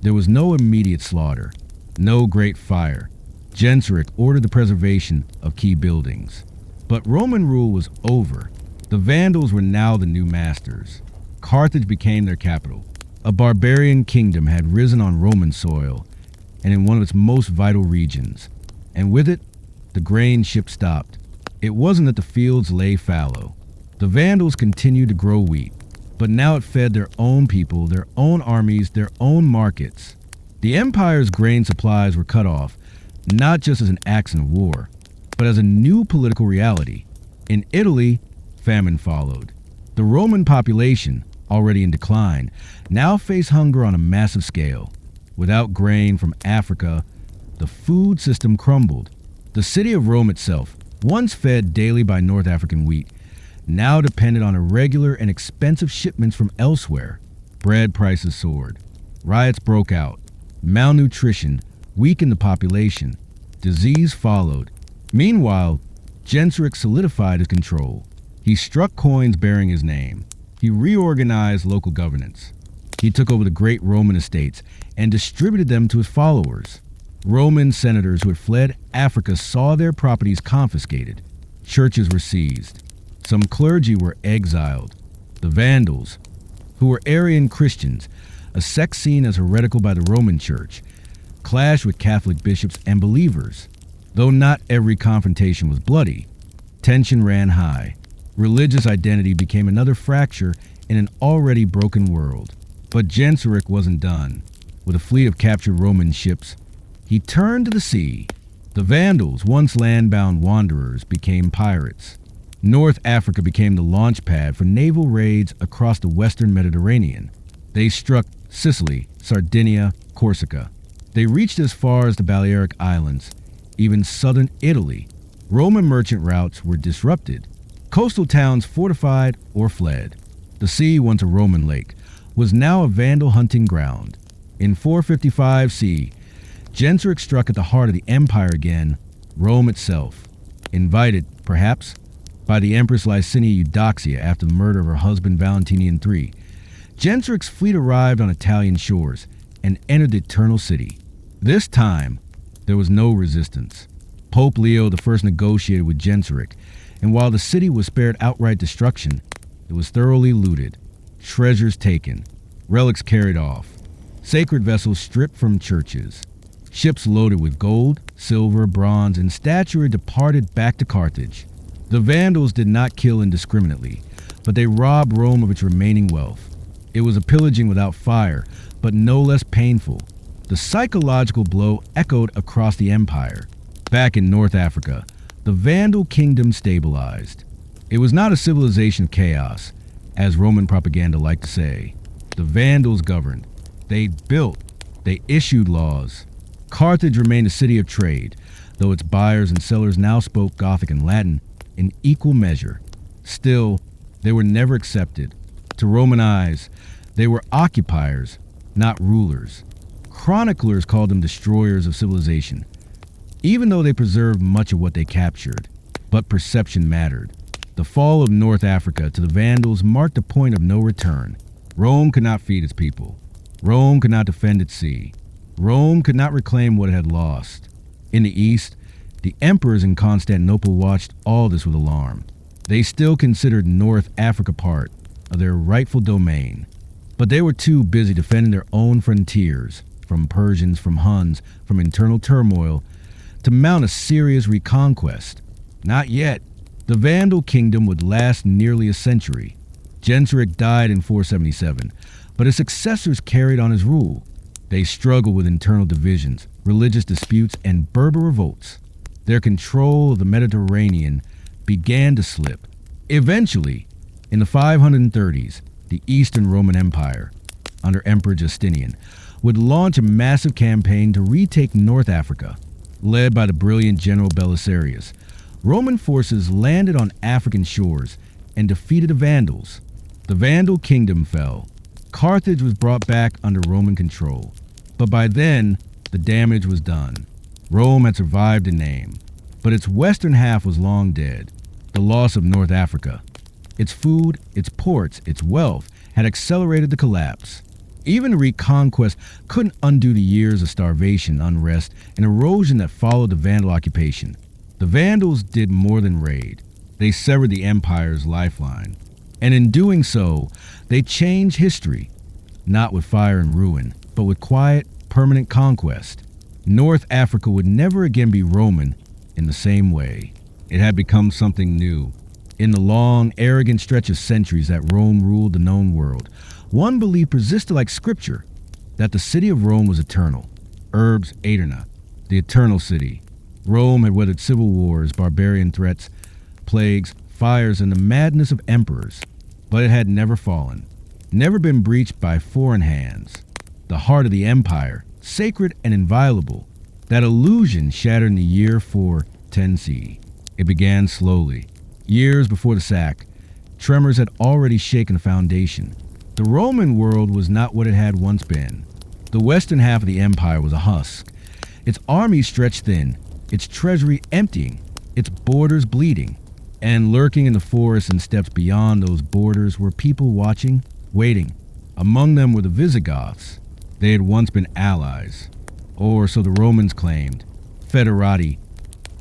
there was no immediate slaughter, no great fire. Genseric ordered the preservation of key buildings. But Roman rule was over. The Vandals were now the new masters. Carthage became their capital. A barbarian kingdom had risen on Roman soil and in one of its most vital regions. And with it, the grain ship stopped. It wasn't that the fields lay fallow. The Vandals continued to grow wheat, but now it fed their own people, their own armies, their own markets. The empire's grain supplies were cut off, not just as an accident of war, but as a new political reality. In Italy, famine followed. The Roman population, already in decline, now faced hunger on a massive scale. Without grain from Africa, the food system crumbled. The city of Rome itself, once fed daily by North African wheat, now depended on irregular and expensive shipments from elsewhere. Bread prices soared. Riots broke out. Malnutrition weakened the population. Disease followed. Meanwhile, Genseric solidified his control. He struck coins bearing his name. He reorganized local governance. He took over the great Roman estates and distributed them to his followers. Roman senators who had fled Africa saw their properties confiscated. Churches were seized. Some clergy were exiled. The Vandals, who were Arian Christians, a sect seen as heretical by the Roman Church, clashed with Catholic bishops and believers. Though not every confrontation was bloody, tension ran high. Religious identity became another fracture in an already broken world. But Genseric wasn't done. With a fleet of captured Roman ships, he turned to the sea. The Vandals, once land-bound wanderers, became pirates. North Africa became the launch pad for naval raids across the western Mediterranean. They struck Sicily, Sardinia, Corsica. They reached as far as the Balearic Islands, even southern Italy. Roman merchant routes were disrupted. Coastal towns fortified or fled. The sea, once a Roman lake, was now a Vandal hunting ground. In 455 CE, Genseric struck at the heart of the empire again, Rome itself. Invited, perhaps, by the Empress Licinia Eudoxia after the murder of her husband Valentinian III, Genseric's fleet arrived on Italian shores and entered the Eternal City. This time, there was no resistance. Pope Leo I negotiated with Genseric, and while the city was spared outright destruction, it was thoroughly looted, treasures taken, relics carried off, sacred vessels stripped from churches. Ships loaded with gold, silver, bronze, and statuary departed back to Carthage. The Vandals did not kill indiscriminately, but they robbed Rome of its remaining wealth. It was a pillaging without fire, but no less painful. The psychological blow echoed across the empire. Back in North Africa, the Vandal kingdom stabilized. It was not a civilization of chaos, as Roman propaganda liked to say. The Vandals governed. They built. They issued laws. Carthage remained a city of trade, though its buyers and sellers now spoke Gothic and Latin in equal measure. Still, they were never accepted. To Roman eyes, they were occupiers, not rulers. Chroniclers called them destroyers of civilization, even though they preserved much of what they captured. But perception mattered. The fall of North Africa to the Vandals marked a point of no return. Rome could not feed its people. Rome could not defend its sea. Rome could not reclaim what it had lost. In the east, the emperors in Constantinople watched all this with alarm. They still considered North Africa part of their rightful domain, but they were too busy defending their own frontiers, from Persians, from Huns, from internal turmoil, to mount a serious reconquest. Not yet. The Vandal kingdom would last nearly a century. Genseric died in 477, but his successors carried on his rule. They struggled with internal divisions, religious disputes, and Berber revolts. Their control of the Mediterranean began to slip. Eventually, in the 530s, the Eastern Roman Empire, under Emperor Justinian, would launch a massive campaign to retake North Africa. Led by the brilliant General Belisarius, Roman forces landed on African shores and defeated the Vandals. The Vandal kingdom fell. Carthage was brought back under Roman control. But by then, the damage was done. Rome had survived in name, but its western half was long dead. The loss of North Africa, its food, its ports, its wealth, had accelerated the collapse. Even reconquest couldn't undo the years of starvation, unrest, and erosion that followed the Vandal occupation. The Vandals did more than raid. They severed the empire's lifeline. And in doing so, they changed history, not with fire and ruin, but with quiet, permanent conquest. North Africa would never again be Roman in the same way. It had become something new. In the long, arrogant stretch of centuries that Rome ruled the known world, one belief persisted like scripture, that the city of Rome was eternal. Urbs Aeterna, the eternal city. Rome had weathered civil wars, barbarian threats, plagues, fires, and the madness of emperors, but it had never fallen, never been breached by foreign hands. The heart of the empire, sacred and inviolable, that illusion shattered in the year 410 CE. It began slowly. Years before the sack, tremors had already shaken the foundation. The Roman world was not what it had once been. The western half of the empire was a husk, Its army stretched thin, its treasury emptying, its borders bleeding. And lurking in the forests and steppes beyond those borders were people watching, waiting. Among them were the Visigoths. They had once been allies, or so the Romans claimed. Federati.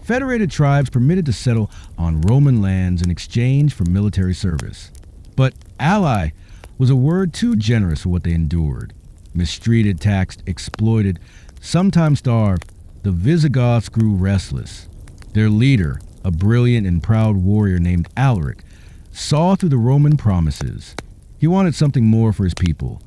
Federated tribes permitted to settle on Roman lands in exchange for military service. But ally was a word too generous for what they endured. Mistreated, taxed, exploited, sometimes starved, the Visigoths grew restless. Their leader, a brilliant and proud warrior named Alaric, saw through the Roman promises. He wanted something more for his people: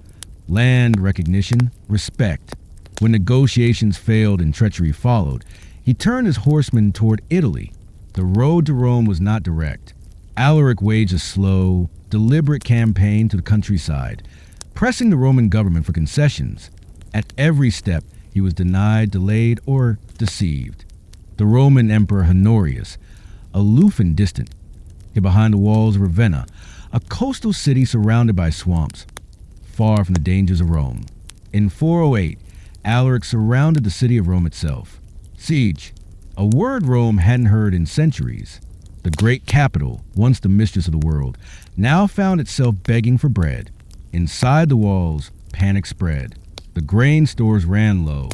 land, recognition, respect. When negotiations failed and treachery followed, he turned his horsemen toward Italy. The road to Rome was not direct. Alaric waged a slow, deliberate campaign to the countryside, pressing the Roman government for concessions. At every step, he was denied, delayed, or deceived. The Roman Emperor Honorius, aloof and distant, hid behind the walls of Ravenna, a coastal city surrounded by swamps, far from the dangers of Rome. In 408, Alaric surrounded the city of Rome itself. Siege, a word Rome hadn't heard in centuries. The great capital, once the mistress of the world, now found itself begging for bread. Inside the walls, panic spread. The grain stores ran low.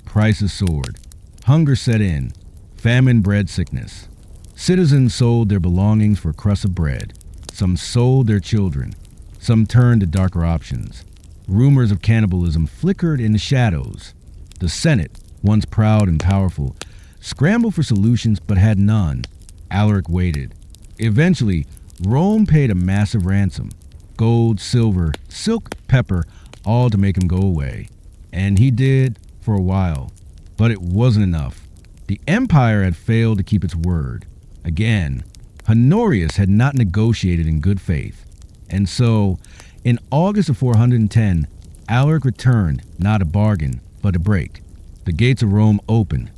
Prices soared. Hunger set in. Famine bred sickness. Citizens sold their belongings for a crust of bread. Some sold their children. Some turned to darker options. Rumors of cannibalism flickered in the shadows. The Senate, once proud and powerful, scrambled for solutions but had none. Alaric waited. Eventually, Rome paid a massive ransom. Gold, silver, silk, pepper, all to make him go away. And he did for a while. But it wasn't enough. The empire had failed to keep its word. Again, Honorius had not negotiated in good faith. And so, in August of 410, Alaric returned, not a bargain, but a break. The gates of Rome opened,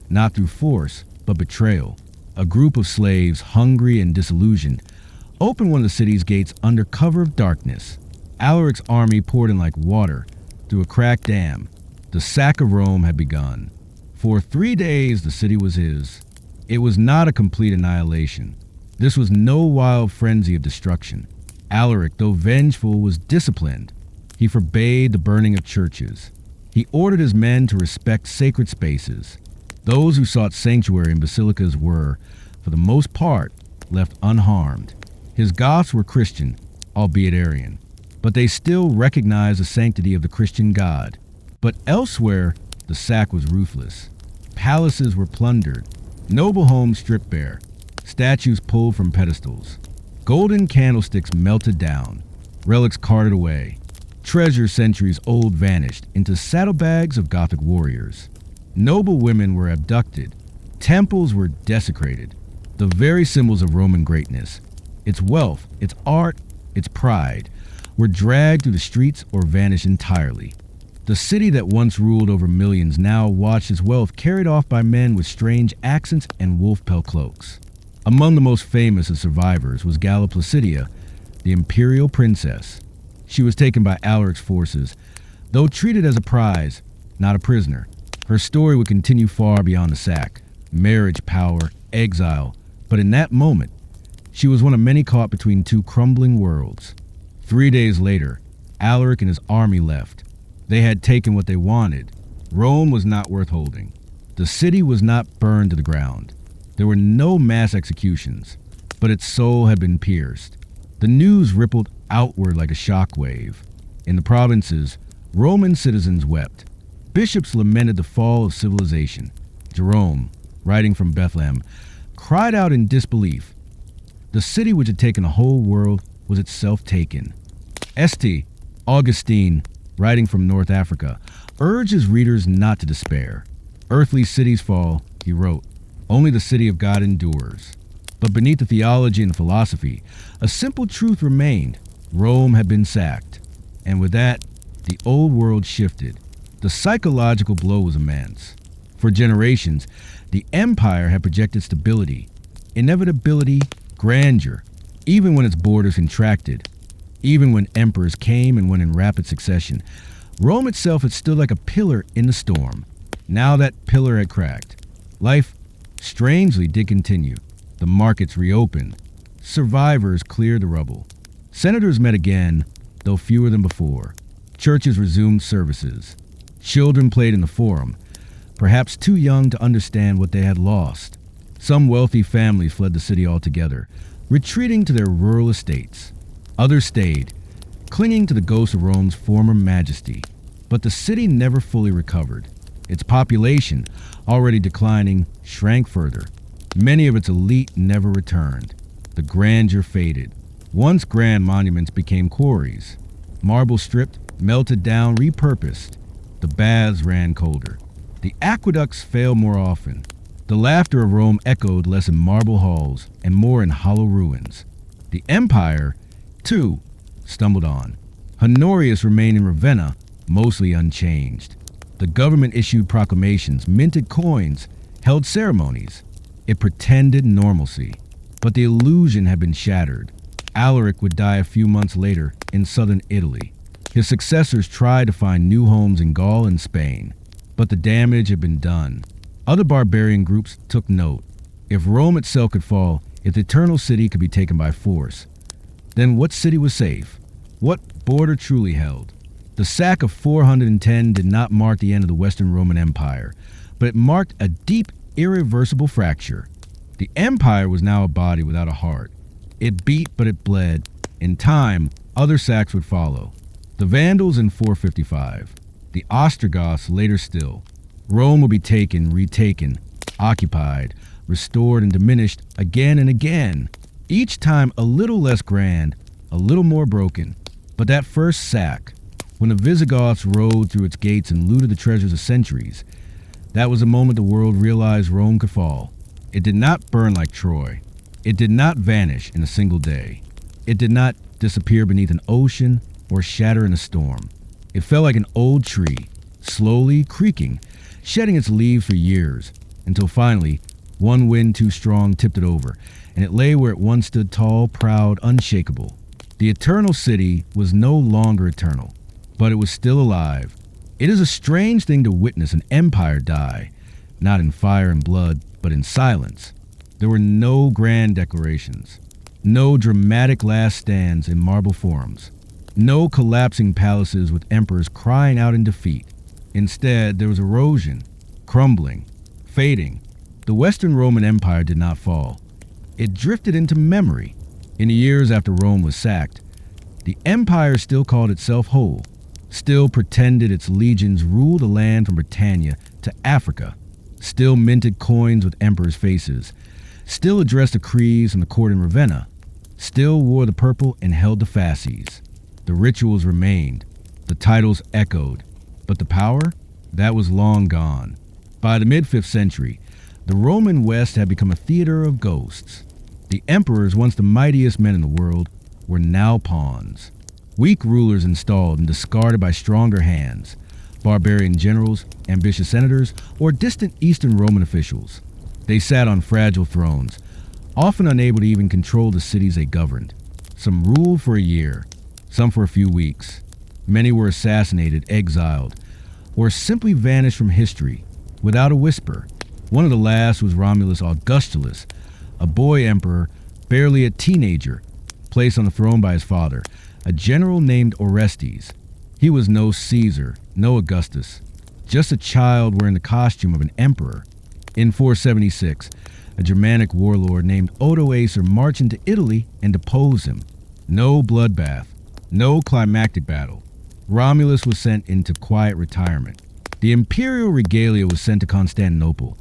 not through force, but betrayal. A group of slaves, hungry and disillusioned, opened one of the city's gates under cover of darkness. Alaric's army poured in like water through a cracked dam. The sack of Rome had begun. For 3 days, the city was his. It was not a complete annihilation. This was no wild frenzy of destruction. Alaric, though vengeful, was disciplined. He forbade the burning of churches. He ordered his men to respect sacred spaces. Those who sought sanctuary in basilicas were, for the most part, left unharmed. His Goths were Christian, albeit Arian, but they still recognized the sanctity of the Christian God. But elsewhere, the sack was ruthless. Palaces were plundered, noble homes stripped bare, statues pulled from pedestals, golden candlesticks melted down, relics carted away, treasure centuries old vanished into saddlebags of Gothic warriors. Noble women were abducted, temples were desecrated, the very symbols of Roman greatness, its wealth, its art, its pride, were dragged through the streets or vanished entirely. The city that once ruled over millions now watched its wealth carried off by men with strange accents and wolf-pelt cloaks. Among the most famous of survivors was Galla Placidia, the imperial princess. She was taken by Alaric's forces, though treated as a prize, not a prisoner. Her story would continue far beyond the sack. Marriage, power, exile. But in that moment, she was one of many caught between two crumbling worlds. 3 days later, Alaric and his army left. They had taken what they wanted. Rome was not worth holding. The city was not burned to the ground. There were no mass executions, but its soul had been pierced. The news rippled outward like a shockwave. In the provinces, Roman citizens wept. Bishops lamented the fall of civilization. Jerome, writing from Bethlehem, cried out in disbelief. The city which had taken a whole world was itself taken. St. Augustine, writing from North Africa, urged his readers not to despair. Earthly cities fall, he wrote. Only the city of God endures. But beneath the theology and philosophy, a simple truth remained. Rome had been sacked. And with that, the old world shifted. The psychological blow was immense. For generations, the empire had projected stability, inevitability, grandeur, even when its borders contracted, even when emperors came and went in rapid succession. Rome itself had stood like a pillar in the storm. Now that pillar had cracked. Life, strangely, did continue. The markets reopened. Survivors cleared the rubble. Senators met again, though fewer than before. Churches resumed services. Children played in the forum, perhaps too young to understand what they had lost. Some wealthy families fled the city altogether, retreating to their rural estates. Others stayed, clinging to the ghost of Rome's former majesty. But the city never fully recovered. Its population, already declining, shrank further. Many of its elite never returned. The grandeur faded. Once grand monuments became quarries. Marble stripped, melted down, repurposed. The baths ran colder. The aqueducts failed more often. The laughter of Rome echoed less in marble halls and more in hollow ruins. The empire, too, stumbled on. Honorius remained in Ravenna, mostly unchanged. The government issued proclamations, minted coins, held ceremonies. It pretended normalcy. But the illusion had been shattered. Alaric would die a few months later in southern Italy. His successors tried to find new homes in Gaul and Spain, but the damage had been done. Other barbarian groups took note. If Rome itself could fall, if the eternal city could be taken by force, then what city was safe? What border truly held? The sack of 410 did not mark the end of the Western Roman Empire, but it marked a deep, irreversible fracture. The empire was now a body without a heart. It beat, but it bled. In time, other sacks would follow. The Vandals in 455. The Ostrogoths later still. Rome would be taken, retaken, occupied, restored, and diminished again and again. Each time a little less grand, a little more broken. But that first sack, when the Visigoths rode through its gates and looted the treasures of centuries, that was the moment the world realized Rome could fall. It did not burn like Troy. It did not vanish in a single day. It did not disappear beneath an ocean or shatter in a storm. It fell like an old tree, slowly creaking, shedding its leaves for years, until finally, one wind too strong tipped it over, and it lay where it once stood tall, proud, unshakable. The eternal city was no longer eternal, but it was still alive. It is a strange thing to witness an empire die, not in fire and blood, but in silence. There were no grand declarations, no dramatic last stands in marble forums, no collapsing palaces with emperors crying out in defeat. Instead, there was erosion, crumbling, fading. The Western Roman Empire did not fall. It drifted into memory. In the years after Rome was sacked, the empire still called itself whole, still pretended its legions ruled the land from Britannia to Africa, still minted coins with emperors' faces, still addressed the creeds from the court in Ravenna, still wore the purple and held the fasces. The rituals remained, the titles echoed, but the power, that was long gone. By the mid-5th century, the Roman West had become a theater of ghosts. The emperors, once the mightiest men in the world, were now pawns. Weak rulers installed and discarded by stronger hands, barbarian generals, ambitious senators, or distant Eastern Roman officials. They sat on fragile thrones, often unable to even control the cities they governed. Some ruled for a year, some for a few weeks. Many were assassinated, exiled, or simply vanished from history without a whisper. One of the last was Romulus Augustulus, a boy emperor, barely a teenager, placed on the throne by his father, a general named Orestes. He was no Caesar, no Augustus, just a child wearing the costume of an emperor. In 476, a Germanic warlord named Odoacer marched into Italy and deposed him. No bloodbath, no climactic battle. Romulus was sent into quiet retirement. The imperial regalia was sent to Constantinople,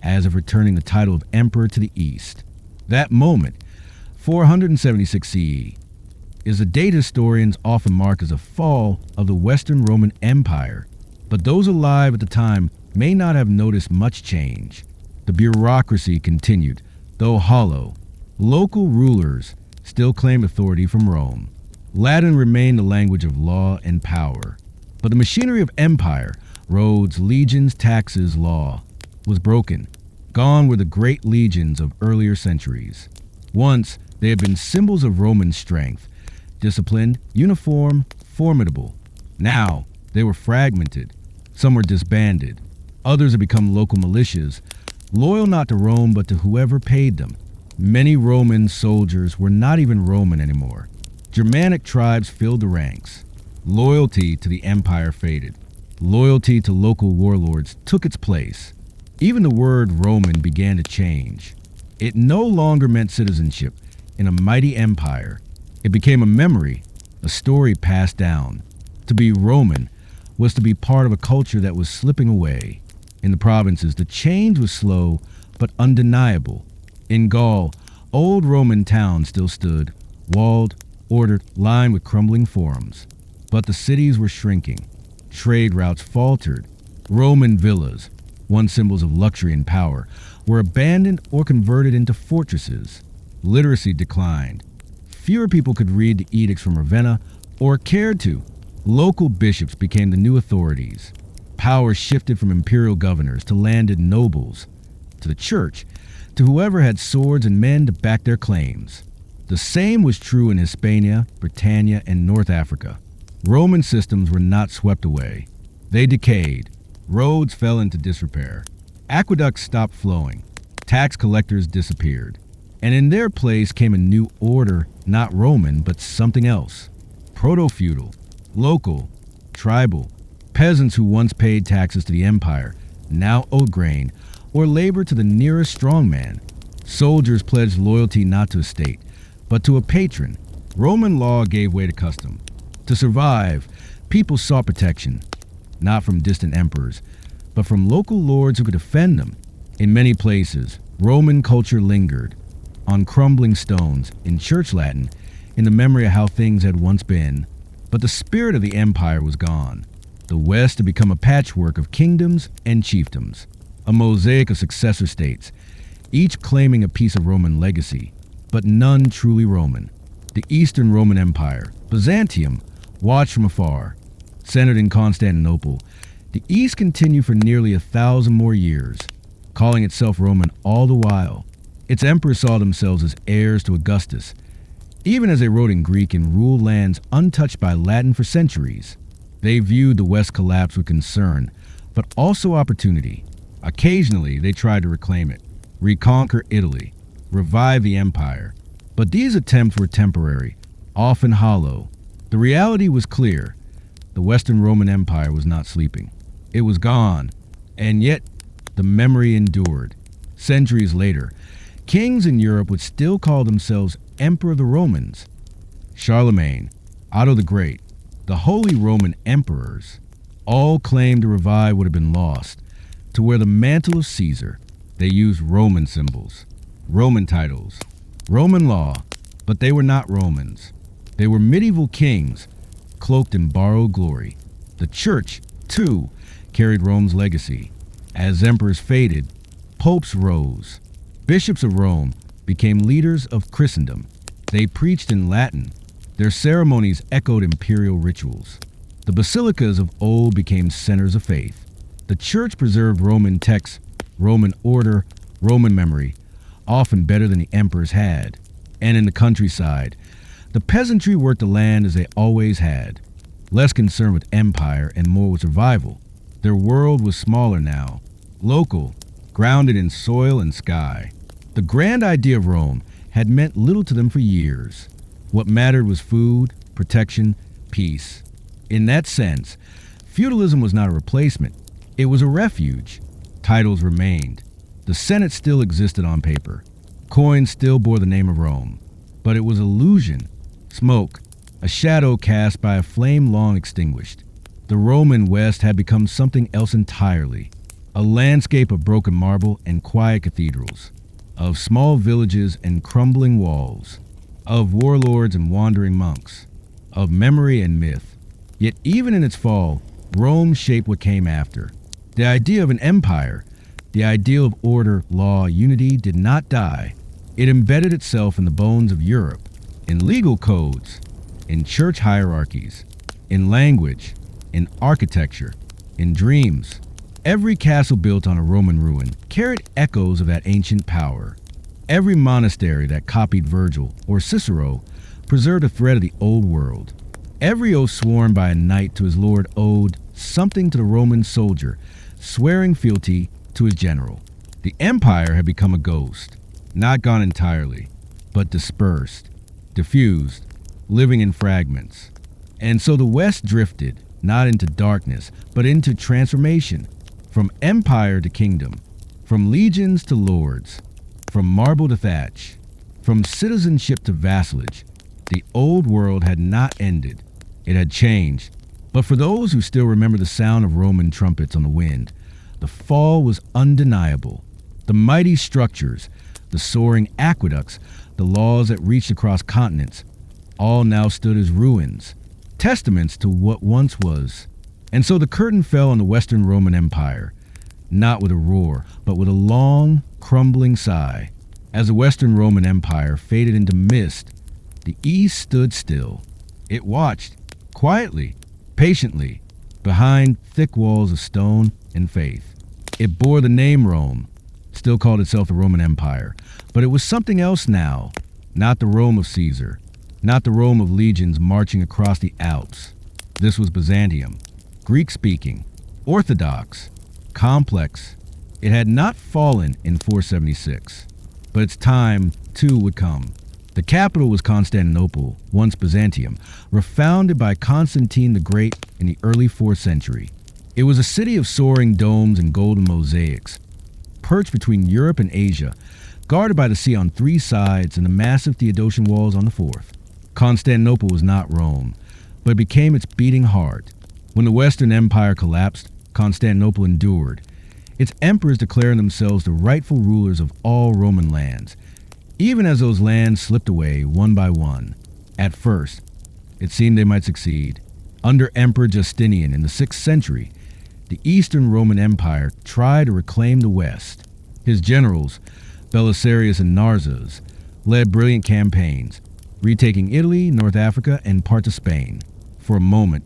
as if returning the title of emperor to the East. That moment, 476 CE, is a date historians often mark as a fall of the Western Roman Empire, but those alive at the time may not have noticed much change. The bureaucracy continued, though hollow. Local rulers still claimed authority from Rome. Latin remained the language of law and power, but the machinery of empire, roads, legions, taxes, law, was broken. Gone were the great legions of earlier centuries. Once, they had been symbols of Roman strength, disciplined, uniform, formidable. Now, they were fragmented. Some were disbanded. Others have become local militias, loyal not to Rome but to whoever paid them. Many Roman soldiers were not even Roman anymore. Germanic tribes filled the ranks. Loyalty to the empire faded. Loyalty to local warlords took its place. Even the word Roman began to change. It no longer meant citizenship in a mighty empire. It became a memory, a story passed down. To be Roman was to be part of a culture that was slipping away. In the provinces, the change was slow but undeniable. In Gaul, old Roman towns still stood, walled, ordered, lined with crumbling forums. But the cities were shrinking. Trade routes faltered. Roman villas, once symbols of luxury and power, were abandoned or converted into fortresses. Literacy declined. Fewer people could read the edicts from Ravenna or cared to. Local bishops became the new authorities. Power shifted from imperial governors to landed nobles, to the church, to whoever had swords and men to back their claims. The same was true in Hispania, Britannia, and North Africa. Roman systems were not swept away. They decayed. Roads fell into disrepair. Aqueducts stopped flowing. Tax collectors disappeared. And in their place came a new order, not Roman, but something else. Proto-feudal, local, tribal. Peasants who once paid taxes to the empire now owed grain or labor to the nearest strongman. Soldiers pledged loyalty not to a state, but to a patron. Roman law gave way to custom. To survive, people sought protection, not from distant emperors, but from local lords who could defend them. In many places, Roman culture lingered, on crumbling stones, in church Latin, in the memory of how things had once been. But the spirit of the empire was gone. The West had become a patchwork of kingdoms and chiefdoms, a mosaic of successor states, each claiming a piece of Roman legacy, but none truly Roman. The Eastern Roman Empire, Byzantium, watched from afar. Centered in Constantinople, the East continued for nearly 1,000 more years, calling itself Roman all the while. Its emperors saw themselves as heirs to Augustus, even as they wrote in Greek and ruled lands untouched by Latin for centuries. They viewed the West collapse with concern, but also opportunity. Occasionally, they tried to reclaim it, reconquer Italy, revive the empire. But these attempts were temporary, often hollow. The reality was clear. The Western Roman Empire was not sleeping. It was gone, and yet the memory endured. Centuries later, kings in Europe would still call themselves Emperor of the Romans. Charlemagne, Otto the Great, the Holy Roman Emperors, all claimed to revive what had been lost. To wear the mantle of Caesar, they used Roman symbols, Roman titles, Roman law, but they were not Romans. They were medieval kings, cloaked in borrowed glory. The church, too, carried Rome's legacy. As emperors faded, popes rose. Bishops of Rome became leaders of Christendom. They preached in Latin. Their ceremonies echoed imperial rituals. The basilicas of old became centers of faith. The church preserved Roman texts, Roman order, Roman memory, often better than the emperors had. And in the countryside, the peasantry worked the land as they always had, less concerned with empire and more with survival. Their world was smaller now, local, grounded in soil and sky. The grand idea of Rome had meant little to them for years. What mattered was food, protection, peace. In that sense, feudalism was not a replacement. It was a refuge. Titles remained. The Senate still existed on paper. Coins still bore the name of Rome. But it was illusion, smoke, a shadow cast by a flame long extinguished. The Roman West had become something else entirely, a landscape of broken marble and quiet cathedrals, of small villages and crumbling walls, of warlords and wandering monks, of memory and myth. Yet even in its fall, Rome shaped what came after. The idea of an empire, the ideal of order, law, unity did not die. It embedded itself in the bones of Europe, in legal codes, in church hierarchies, in language, in architecture, in dreams. Every castle built on a Roman ruin carried echoes of that ancient power. Every monastery that copied Virgil or Cicero preserved a thread of the old world. Every oath sworn by a knight to his lord owed something to the Roman soldier, swearing fealty to his general. The empire had become a ghost, not gone entirely, but dispersed, diffused, living in fragments. And so the West drifted, not into darkness, but into transformation, from empire to kingdom, from legions to lords, from marble to thatch, from citizenship to vassalage. The old world had not ended. It had changed. But for those who still remember the sound of Roman trumpets on the wind, the fall was undeniable. The mighty structures, the soaring aqueducts, the laws that reached across continents, all now stood as ruins, testaments to what once was. And so the curtain fell on the Western Roman Empire, not with a roar, but with a long, crumbling sigh. As the Western Roman Empire faded into mist, the East stood still. It watched, quietly, patiently, behind thick walls of stone and faith. It bore the name Rome, still called itself the Roman Empire, but it was something else now, not the Rome of Caesar, not the Rome of legions marching across the Alps. This was Byzantium, Greek-speaking, orthodox, complex. It had not fallen in 476, but its time, too, would come. The capital was Constantinople, once Byzantium, refounded by Constantine the Great in the early 4th century. It was a city of soaring domes and golden mosaics, perched between Europe and Asia, guarded by the sea on 3 sides and the massive Theodosian walls on the 4th. Constantinople was not Rome, but it became its beating heart. When the Western Empire collapsed, Constantinople endured, its emperors declaring themselves the rightful rulers of all Roman lands, even as those lands slipped away one by one. At first, it seemed they might succeed. Under Emperor Justinian in the 6th century, the Eastern Roman Empire tried to reclaim the West. His generals, Belisarius and Narses, led brilliant campaigns, retaking Italy, North Africa, and parts of Spain. For a moment,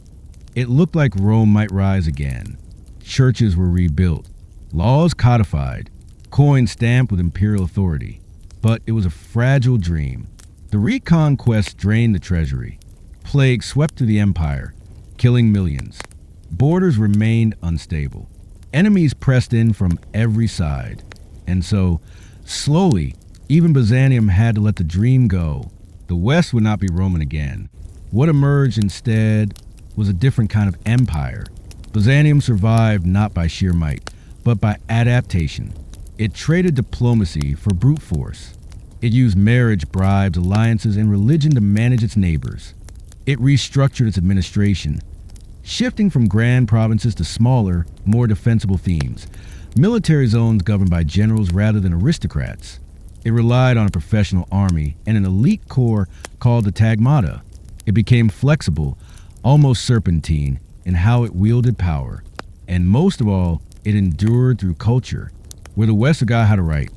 it looked like Rome might rise again. Churches were rebuilt, laws codified, coins stamped with imperial authority. But it was a fragile dream. The reconquest drained the treasury. Plague swept through the empire, killing millions. Borders remained unstable. Enemies pressed in from every side. And so, slowly, even Byzantium had to let the dream go. The West would not be Roman again. What emerged instead was a different kind of empire. Byzantium survived not by sheer might, but by adaptation. It traded diplomacy for brute force. It used marriage, bribes, alliances, and religion to manage its neighbors. It restructured its administration, shifting from grand provinces to smaller, more defensible themes, military zones governed by generals rather than aristocrats. It relied on a professional army and an elite corps called the tagmata. It became flexible, almost serpentine, in how it wielded power. And most of all, it endured through culture. Where the West forgot how to write,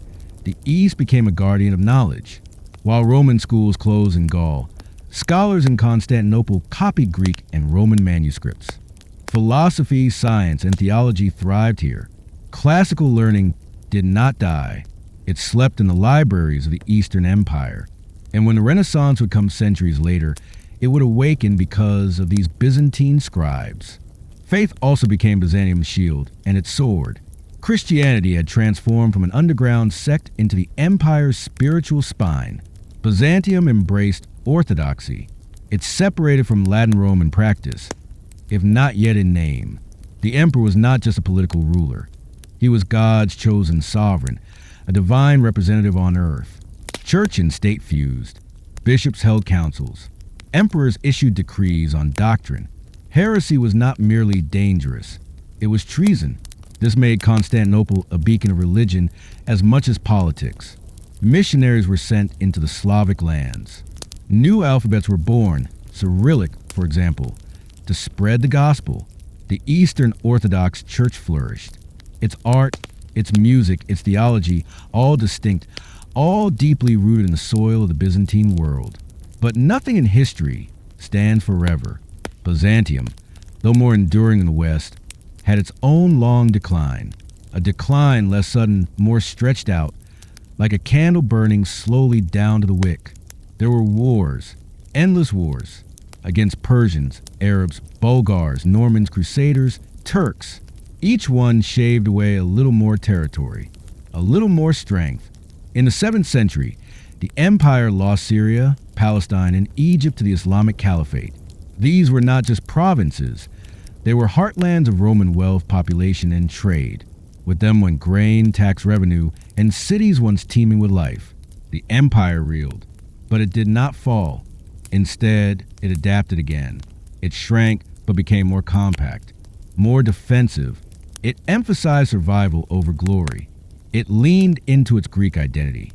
the East became a guardian of knowledge. While Roman schools closed in Gaul, scholars in Constantinople copied Greek and Roman manuscripts. Philosophy, science, and theology thrived here. Classical learning did not die. It slept in the libraries of the Eastern Empire. And when the Renaissance would come centuries later, it would awaken because of these Byzantine scribes. Faith also became Byzantium's shield and its sword. Christianity had transformed from an underground sect into the empire's spiritual spine. Byzantium embraced orthodoxy. It separated from Latin Rome in practice, if not yet in name. The emperor was not just a political ruler. He was God's chosen sovereign, a divine representative on earth. Church and state fused. Bishops held councils. Emperors issued decrees on doctrine. Heresy was not merely dangerous. It was treason. This made Constantinople a beacon of religion as much as politics. Missionaries were sent into the Slavic lands. New alphabets were born, Cyrillic, for example, to spread the gospel. The Eastern Orthodox Church flourished. Its art, its music, its theology, all distinct, all deeply rooted in the soil of the Byzantine world. But nothing in history stands forever. Byzantium, though more enduring than the West, had its own long decline, a decline less sudden, more stretched out, like a candle burning slowly down to the wick. There were wars, endless wars, against Persians, Arabs, Bulgars, Normans, Crusaders, Turks. Each one shaved away a little more territory, a little more strength. In the 7th century, the empire lost Syria, Palestine, and Egypt to the Islamic Caliphate. These were not just provinces. They were heartlands of Roman wealth, population, and trade. With them went grain, tax revenue, and cities once teeming with life. The empire reeled, but it did not fall. Instead, it adapted again. It shrank, but became more compact, more defensive. It emphasized survival over glory. It leaned into its Greek identity.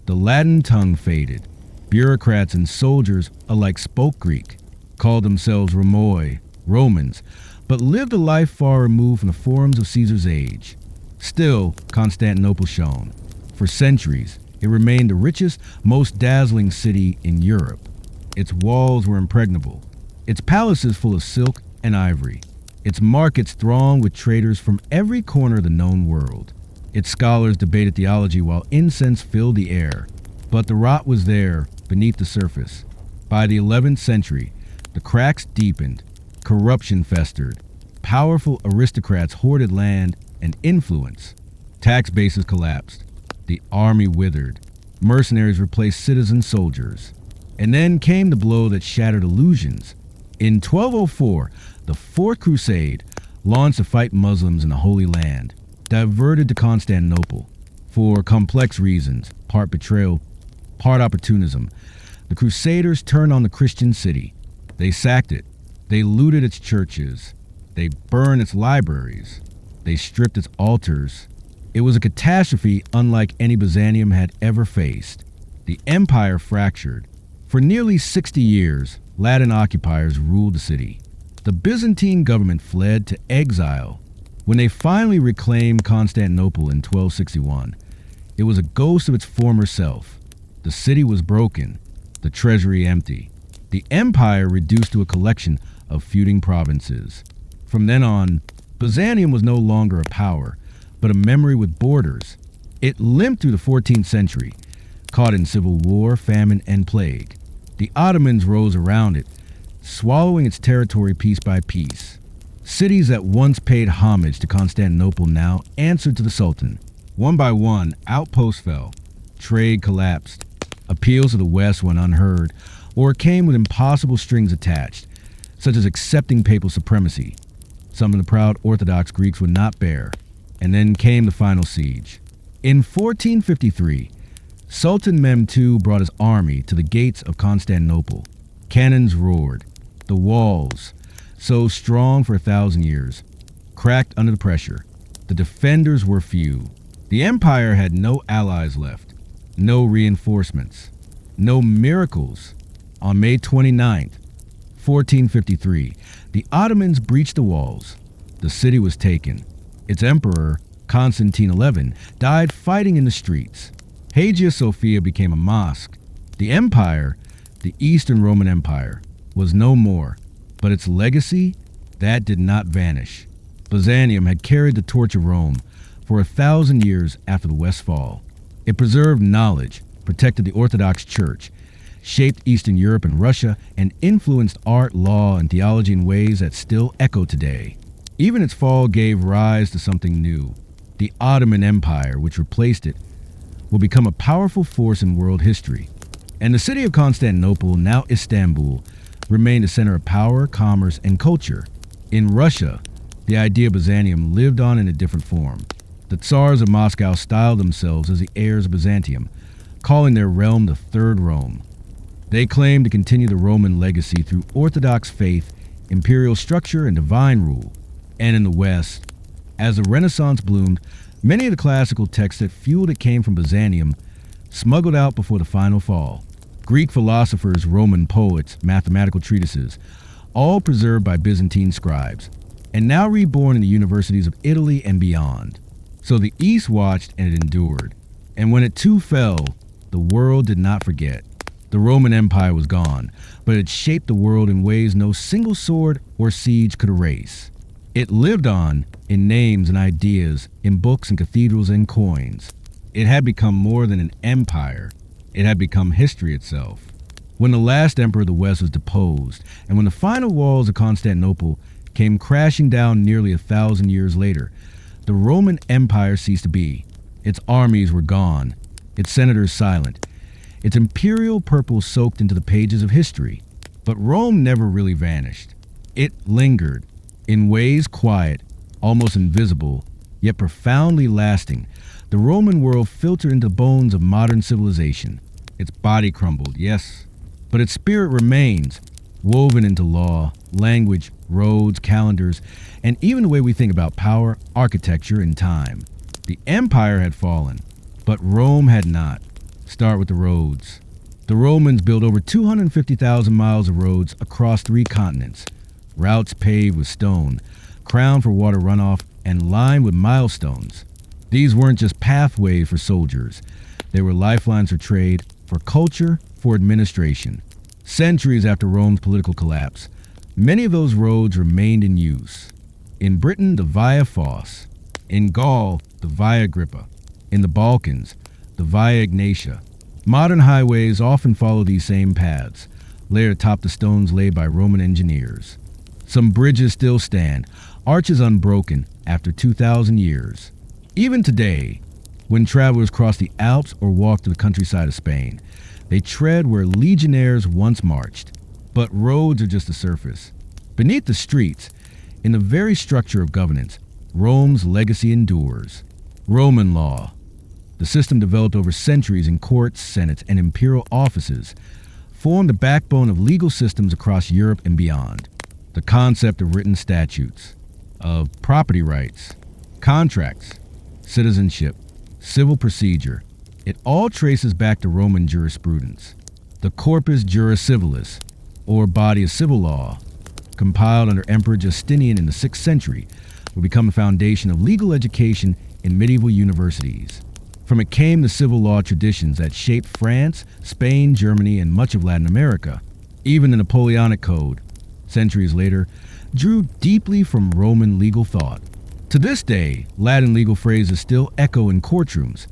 The Latin tongue faded. Bureaucrats and soldiers alike spoke Greek, called themselves Romoi, Romans, but lived a life far removed from the forums of Caesar's age. Still, Constantinople shone. For centuries, it remained the richest, most dazzling city in Europe. Its walls were impregnable, its palaces full of silk and ivory, its markets thronged with traders from every corner of the known world. Its scholars debated theology while incense filled the air. But the rot was there, beneath the surface. By the 11th century, the cracks deepened, corruption festered, powerful aristocrats hoarded land and influence. Tax bases collapsed, the army withered, mercenaries replaced citizen soldiers. And then came the blow that shattered illusions. In 1204, the Fourth Crusade, launched to fight Muslims in the Holy Land, diverted to Constantinople. For complex reasons, part betrayal, part opportunism, the Crusaders turned on the Christian city. They sacked it. They looted its churches. They burned its libraries. They stripped its altars. It was a catastrophe unlike any Byzantium had ever faced. The empire fractured. For nearly 60 years, Latin occupiers ruled the city. The Byzantine government fled to exile. When they finally reclaimed Constantinople in 1261, it was a ghost of its former self. The city was broken, the treasury empty, the empire reduced to a collection of feuding provinces. From then on, Byzantium was no longer a power, but a memory with borders. It limped through the 14th century, caught in civil war, famine, and plague. The Ottomans rose around it, swallowing its territory piece by piece. Cities that once paid homage to Constantinople now answered to the Sultan. One by one, outposts fell. Trade collapsed. Appeals to the West went unheard, or came with impossible strings attached, such as accepting papal supremacy, something the proud Orthodox Greeks would not bear. And then came the final siege. In 1453, Sultan Mehmed II brought his army to the gates of Constantinople. Cannons roared. The walls, so strong for 1,000 years, cracked under the pressure. The defenders were few. The empire had no allies left, no reinforcements, no miracles. On May 29th, 1453, the Ottomans breached the walls. The city was taken. Its emperor, Constantine XI, died fighting in the streets. Hagia Sophia became a mosque. The empire, the Eastern Roman Empire, was no more, but its legacy, that did not vanish. Byzantium had carried the torch of Rome for 1,000 years after the West's fall. It preserved knowledge, protected the Orthodox Church, shaped Eastern Europe and Russia, and influenced art, law, and theology in ways that still echo today. Even its fall gave rise to something new. The Ottoman Empire, which replaced it, will become a powerful force in world history. And the city of Constantinople, now Istanbul, remained a center of power, commerce, and culture. In Russia, the idea of Byzantium lived on in a different form. The Tsars of Moscow styled themselves as the heirs of Byzantium, calling their realm the Third Rome. They claimed to continue the Roman legacy through Orthodox faith, imperial structure, and divine rule. And in the West, as the Renaissance bloomed, many of the classical texts that fueled it came from Byzantium, smuggled out before the final fall. Greek philosophers, Roman poets, mathematical treatises, all preserved by Byzantine scribes, and now reborn in the universities of Italy and beyond. So the East watched and it endured. And when it too fell, the world did not forget. The Roman Empire was gone, but it shaped the world in ways no single sword or siege could erase. It lived on in names and ideas, in books and cathedrals and coins. It had become more than an empire. It had become history itself. When the last emperor of the West was deposed, and when the final walls of Constantinople came crashing down nearly 1,000 years later. The Roman Empire ceased to be. Its armies were gone, its senators silent, its imperial purple soaked into the pages of history. But Rome never really vanished. It lingered, in ways quiet, almost invisible, yet profoundly lasting. The Roman world filtered into the bones of modern civilization. Its body crumbled, yes, but its spirit remains, woven into law, language, roads, calendars, and even the way we think about power, architecture, and time. The empire had fallen, but Rome had not. Start with the roads. The Romans built over 250,000 miles of roads across 3 continents, routes paved with stone, crowned for water runoff, and lined with milestones. These weren't just pathways for soldiers. They were lifelines for trade, for culture, for administration. Centuries after Rome's political collapse, many of those roads remained in use. In Britain, the Via Foss. In Gaul, the Via Agrippa. In the Balkans, the Via Egnatia. Modern highways often follow these same paths, layered atop the stones laid by Roman engineers. Some bridges still stand, arches unbroken after 2,000 years. Even today, when travelers cross the Alps or walk to the countryside of Spain, they tread where legionnaires once marched. But roads are just the surface. Beneath the streets, in the very structure of governance, Rome's legacy endures. Roman law, the system developed over centuries in courts, senates, and imperial offices, formed the backbone of legal systems across Europe and beyond. The concept of written statutes, of property rights, contracts, citizenship, civil procedure, it all traces back to Roman jurisprudence. The Corpus Juris Civilis, or body of civil law, compiled under Emperor Justinian in the 6th century, would become the foundation of legal education in medieval universities. From it came the civil law traditions that shaped France, Spain, Germany, and much of Latin America. Even the Napoleonic Code, centuries later, drew deeply from Roman legal thought. To this day, Latin legal phrases still echo in courtrooms.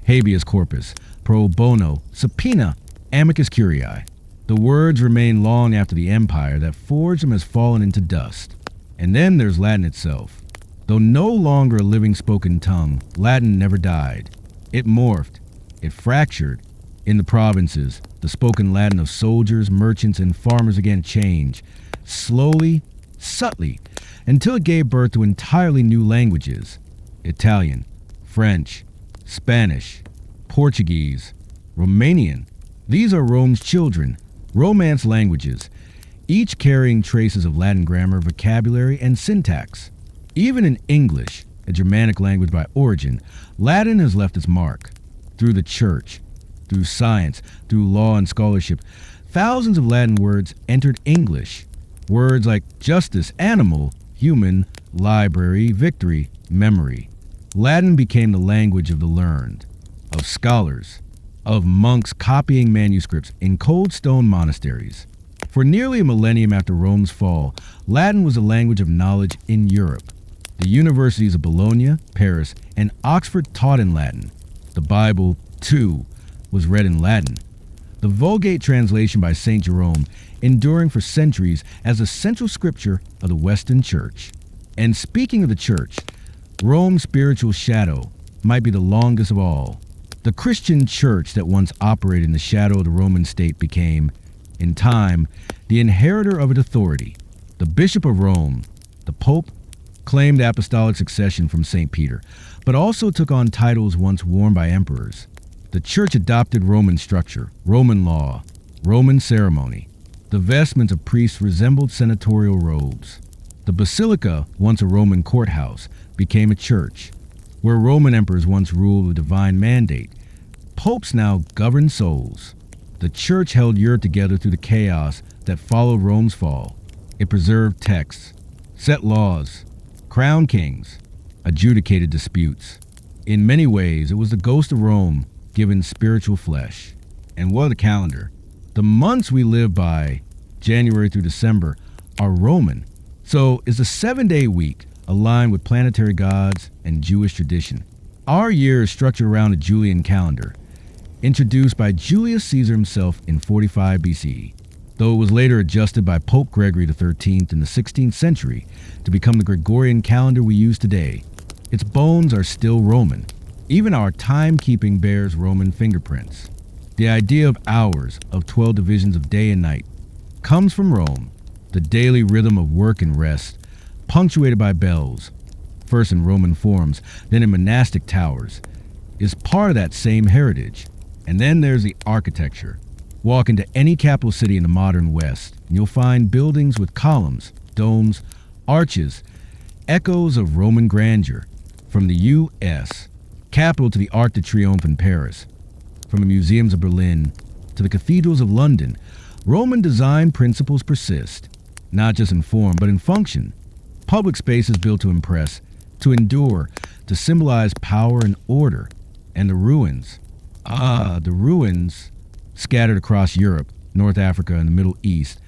Habeas corpus, pro bono, subpoena, amicus curiae. The words remain long after the empire that forged them has fallen into dust. And then there's Latin itself. Though no longer a living spoken tongue, Latin never died. It morphed, it fractured. In the provinces, the spoken Latin of soldiers, merchants, and farmers began to change, slowly, subtly, until it gave birth to entirely new languages. Italian, French, Spanish, Portuguese, Romanian. These are Rome's children, Romance languages, each carrying traces of Latin grammar, vocabulary, and syntax. Even in English, a Germanic language by origin, Latin has left its mark. Through the church, through science, through law and scholarship, thousands of Latin words entered English. Words like justice, animal, human, library, victory, memory. Latin became the language of the learned, of scholars, of monks copying manuscripts in cold stone monasteries. For nearly a millennium after Rome's fall, Latin was the language of knowledge in Europe. The universities of Bologna, Paris, and Oxford taught in Latin. The Bible, too, was read in Latin. The Vulgate translation by St. Jerome, enduring for centuries as the central scripture of the Western Church. And speaking of the Church, Rome's spiritual shadow might be the longest of all. The Christian Church that once operated in the shadow of the Roman state became, in time, the inheritor of its authority. The Bishop of Rome, the Pope, claimed apostolic succession from St. Peter, but also took on titles once worn by emperors. The Church adopted Roman structure, Roman law, Roman ceremony. The vestments of priests resembled senatorial robes. The Basilica, once a Roman courthouse, became a church, where Roman emperors once ruled with divine mandate. Popes now govern souls. The Church held Europe together through the chaos that followed Rome's fall. It preserved texts, set laws, crowned kings, adjudicated disputes. In many ways, it was the ghost of Rome given spiritual flesh. And what a calendar. The months we live by, January through December, are Roman. So is the 7-day week aligned with planetary gods and Jewish tradition. Our year is structured around a Julian calendar, introduced by Julius Caesar himself in 45 BCE. though it was later adjusted by Pope Gregory XIII in the 16th century to become the Gregorian calendar we use today. Its bones are still Roman. Even our timekeeping bears Roman fingerprints. The idea of hours, of 12 divisions of day and night, comes from Rome. The daily rhythm of work and rest, punctuated by bells, first in Roman forums, then in monastic towers, is part of that same heritage. And then there's the architecture. Walk into any capital city in the modern West, and you'll find buildings with columns, domes, arches, echoes of Roman grandeur. From the U.S. capital to the Arc de Triomphe in Paris, from the museums of Berlin to the cathedrals of London, Roman design principles persist, not just in form, but in function. Public spaces built to impress, to endure, to symbolize power and order. And the ruins, scattered across Europe, North Africa, and the Middle East,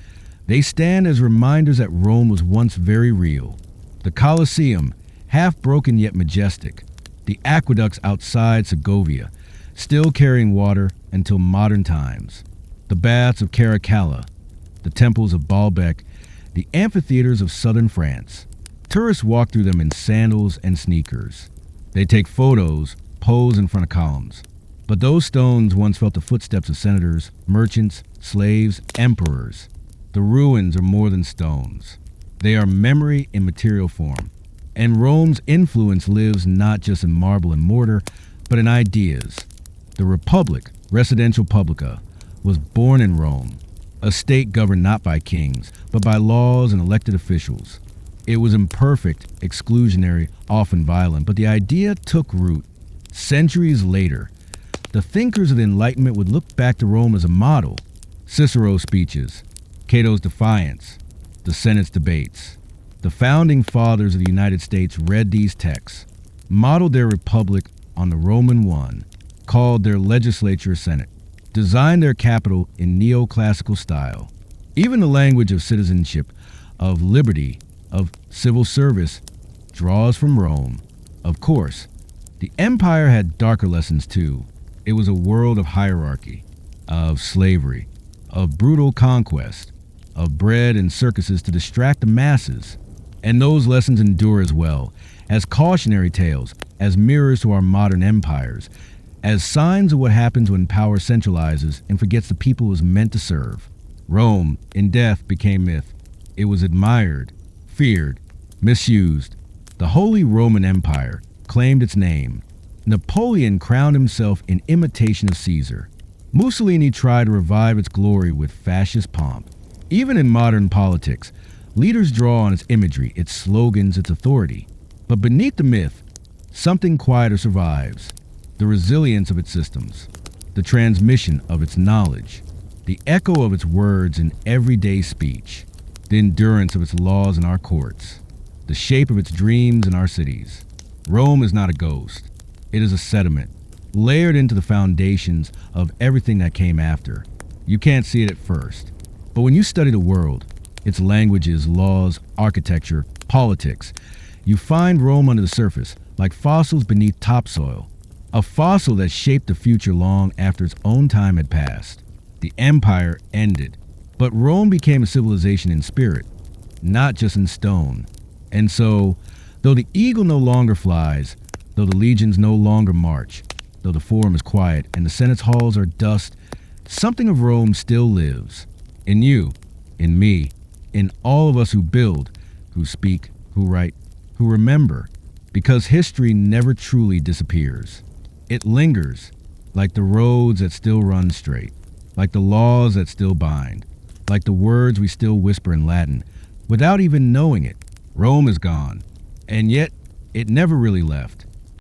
they stand as reminders that Rome was once very real. The Colosseum, half broken yet majestic. The aqueducts outside Segovia, still carrying water until modern times. The baths of Caracalla, the temples of Baalbek, the amphitheaters of southern France. Tourists walk through them in sandals and sneakers. They take photos, pose in front of columns. But those stones once felt the footsteps of senators, merchants, slaves, emperors. The ruins are more than stones. They are memory in material form. And Rome's influence lives not just in marble and mortar, but in ideas. The Republic, Residential Publica, was born in Rome, a state governed not by kings, but by laws and elected officials. It was imperfect, exclusionary, often violent, but the idea took root. Centuries later, the thinkers of the Enlightenment would look back to Rome as a model. Cicero's speeches, Cato's defiance, the Senate's debates. The founding fathers of the United States read these texts, modeled their republic on the Roman one, called their legislature a Senate, designed their capital in neoclassical style. Even the language of citizenship, of liberty, of civil service, draws from Rome. Of course, the empire had darker lessons too. It was a world of hierarchy, of slavery, of brutal conquest, of bread and circuses to distract the masses. And those lessons endure as well, as cautionary tales, as mirrors to our modern empires, as signs of what happens when power centralizes and forgets the people it was meant to serve. Rome, in death, became myth. It was admired, feared, misused. The Holy Roman Empire claimed its name. Napoleon crowned himself in imitation of Caesar. Mussolini tried to revive its glory with fascist pomp. Even in modern politics, leaders draw on its imagery, its slogans, its authority. But beneath the myth, something quieter survives. The resilience of its systems, the transmission of its knowledge, the echo of its words in everyday speech, the endurance of its laws in our courts, the shape of its dreams in our cities. Rome is not a ghost. It is a sediment, layered into the foundations of everything that came after. You can't see it at first, but when you study the world, its languages, laws, architecture, politics, you find Rome under the surface, like fossils beneath topsoil. A fossil that shaped the future long after its own time had passed. The empire ended, but Rome became a civilization in spirit, not just in stone. And so, though the eagle no longer flies, though the legions no longer march, though the forum is quiet and the Senate's halls are dust, something of Rome still lives. In you, in me, in all of us who build, who speak, who write, who remember, because history never truly disappears. It lingers, like the roads that still run straight, like the laws that still bind, like the words we still whisper in Latin, without even knowing it. Rome is gone, and yet it never really left.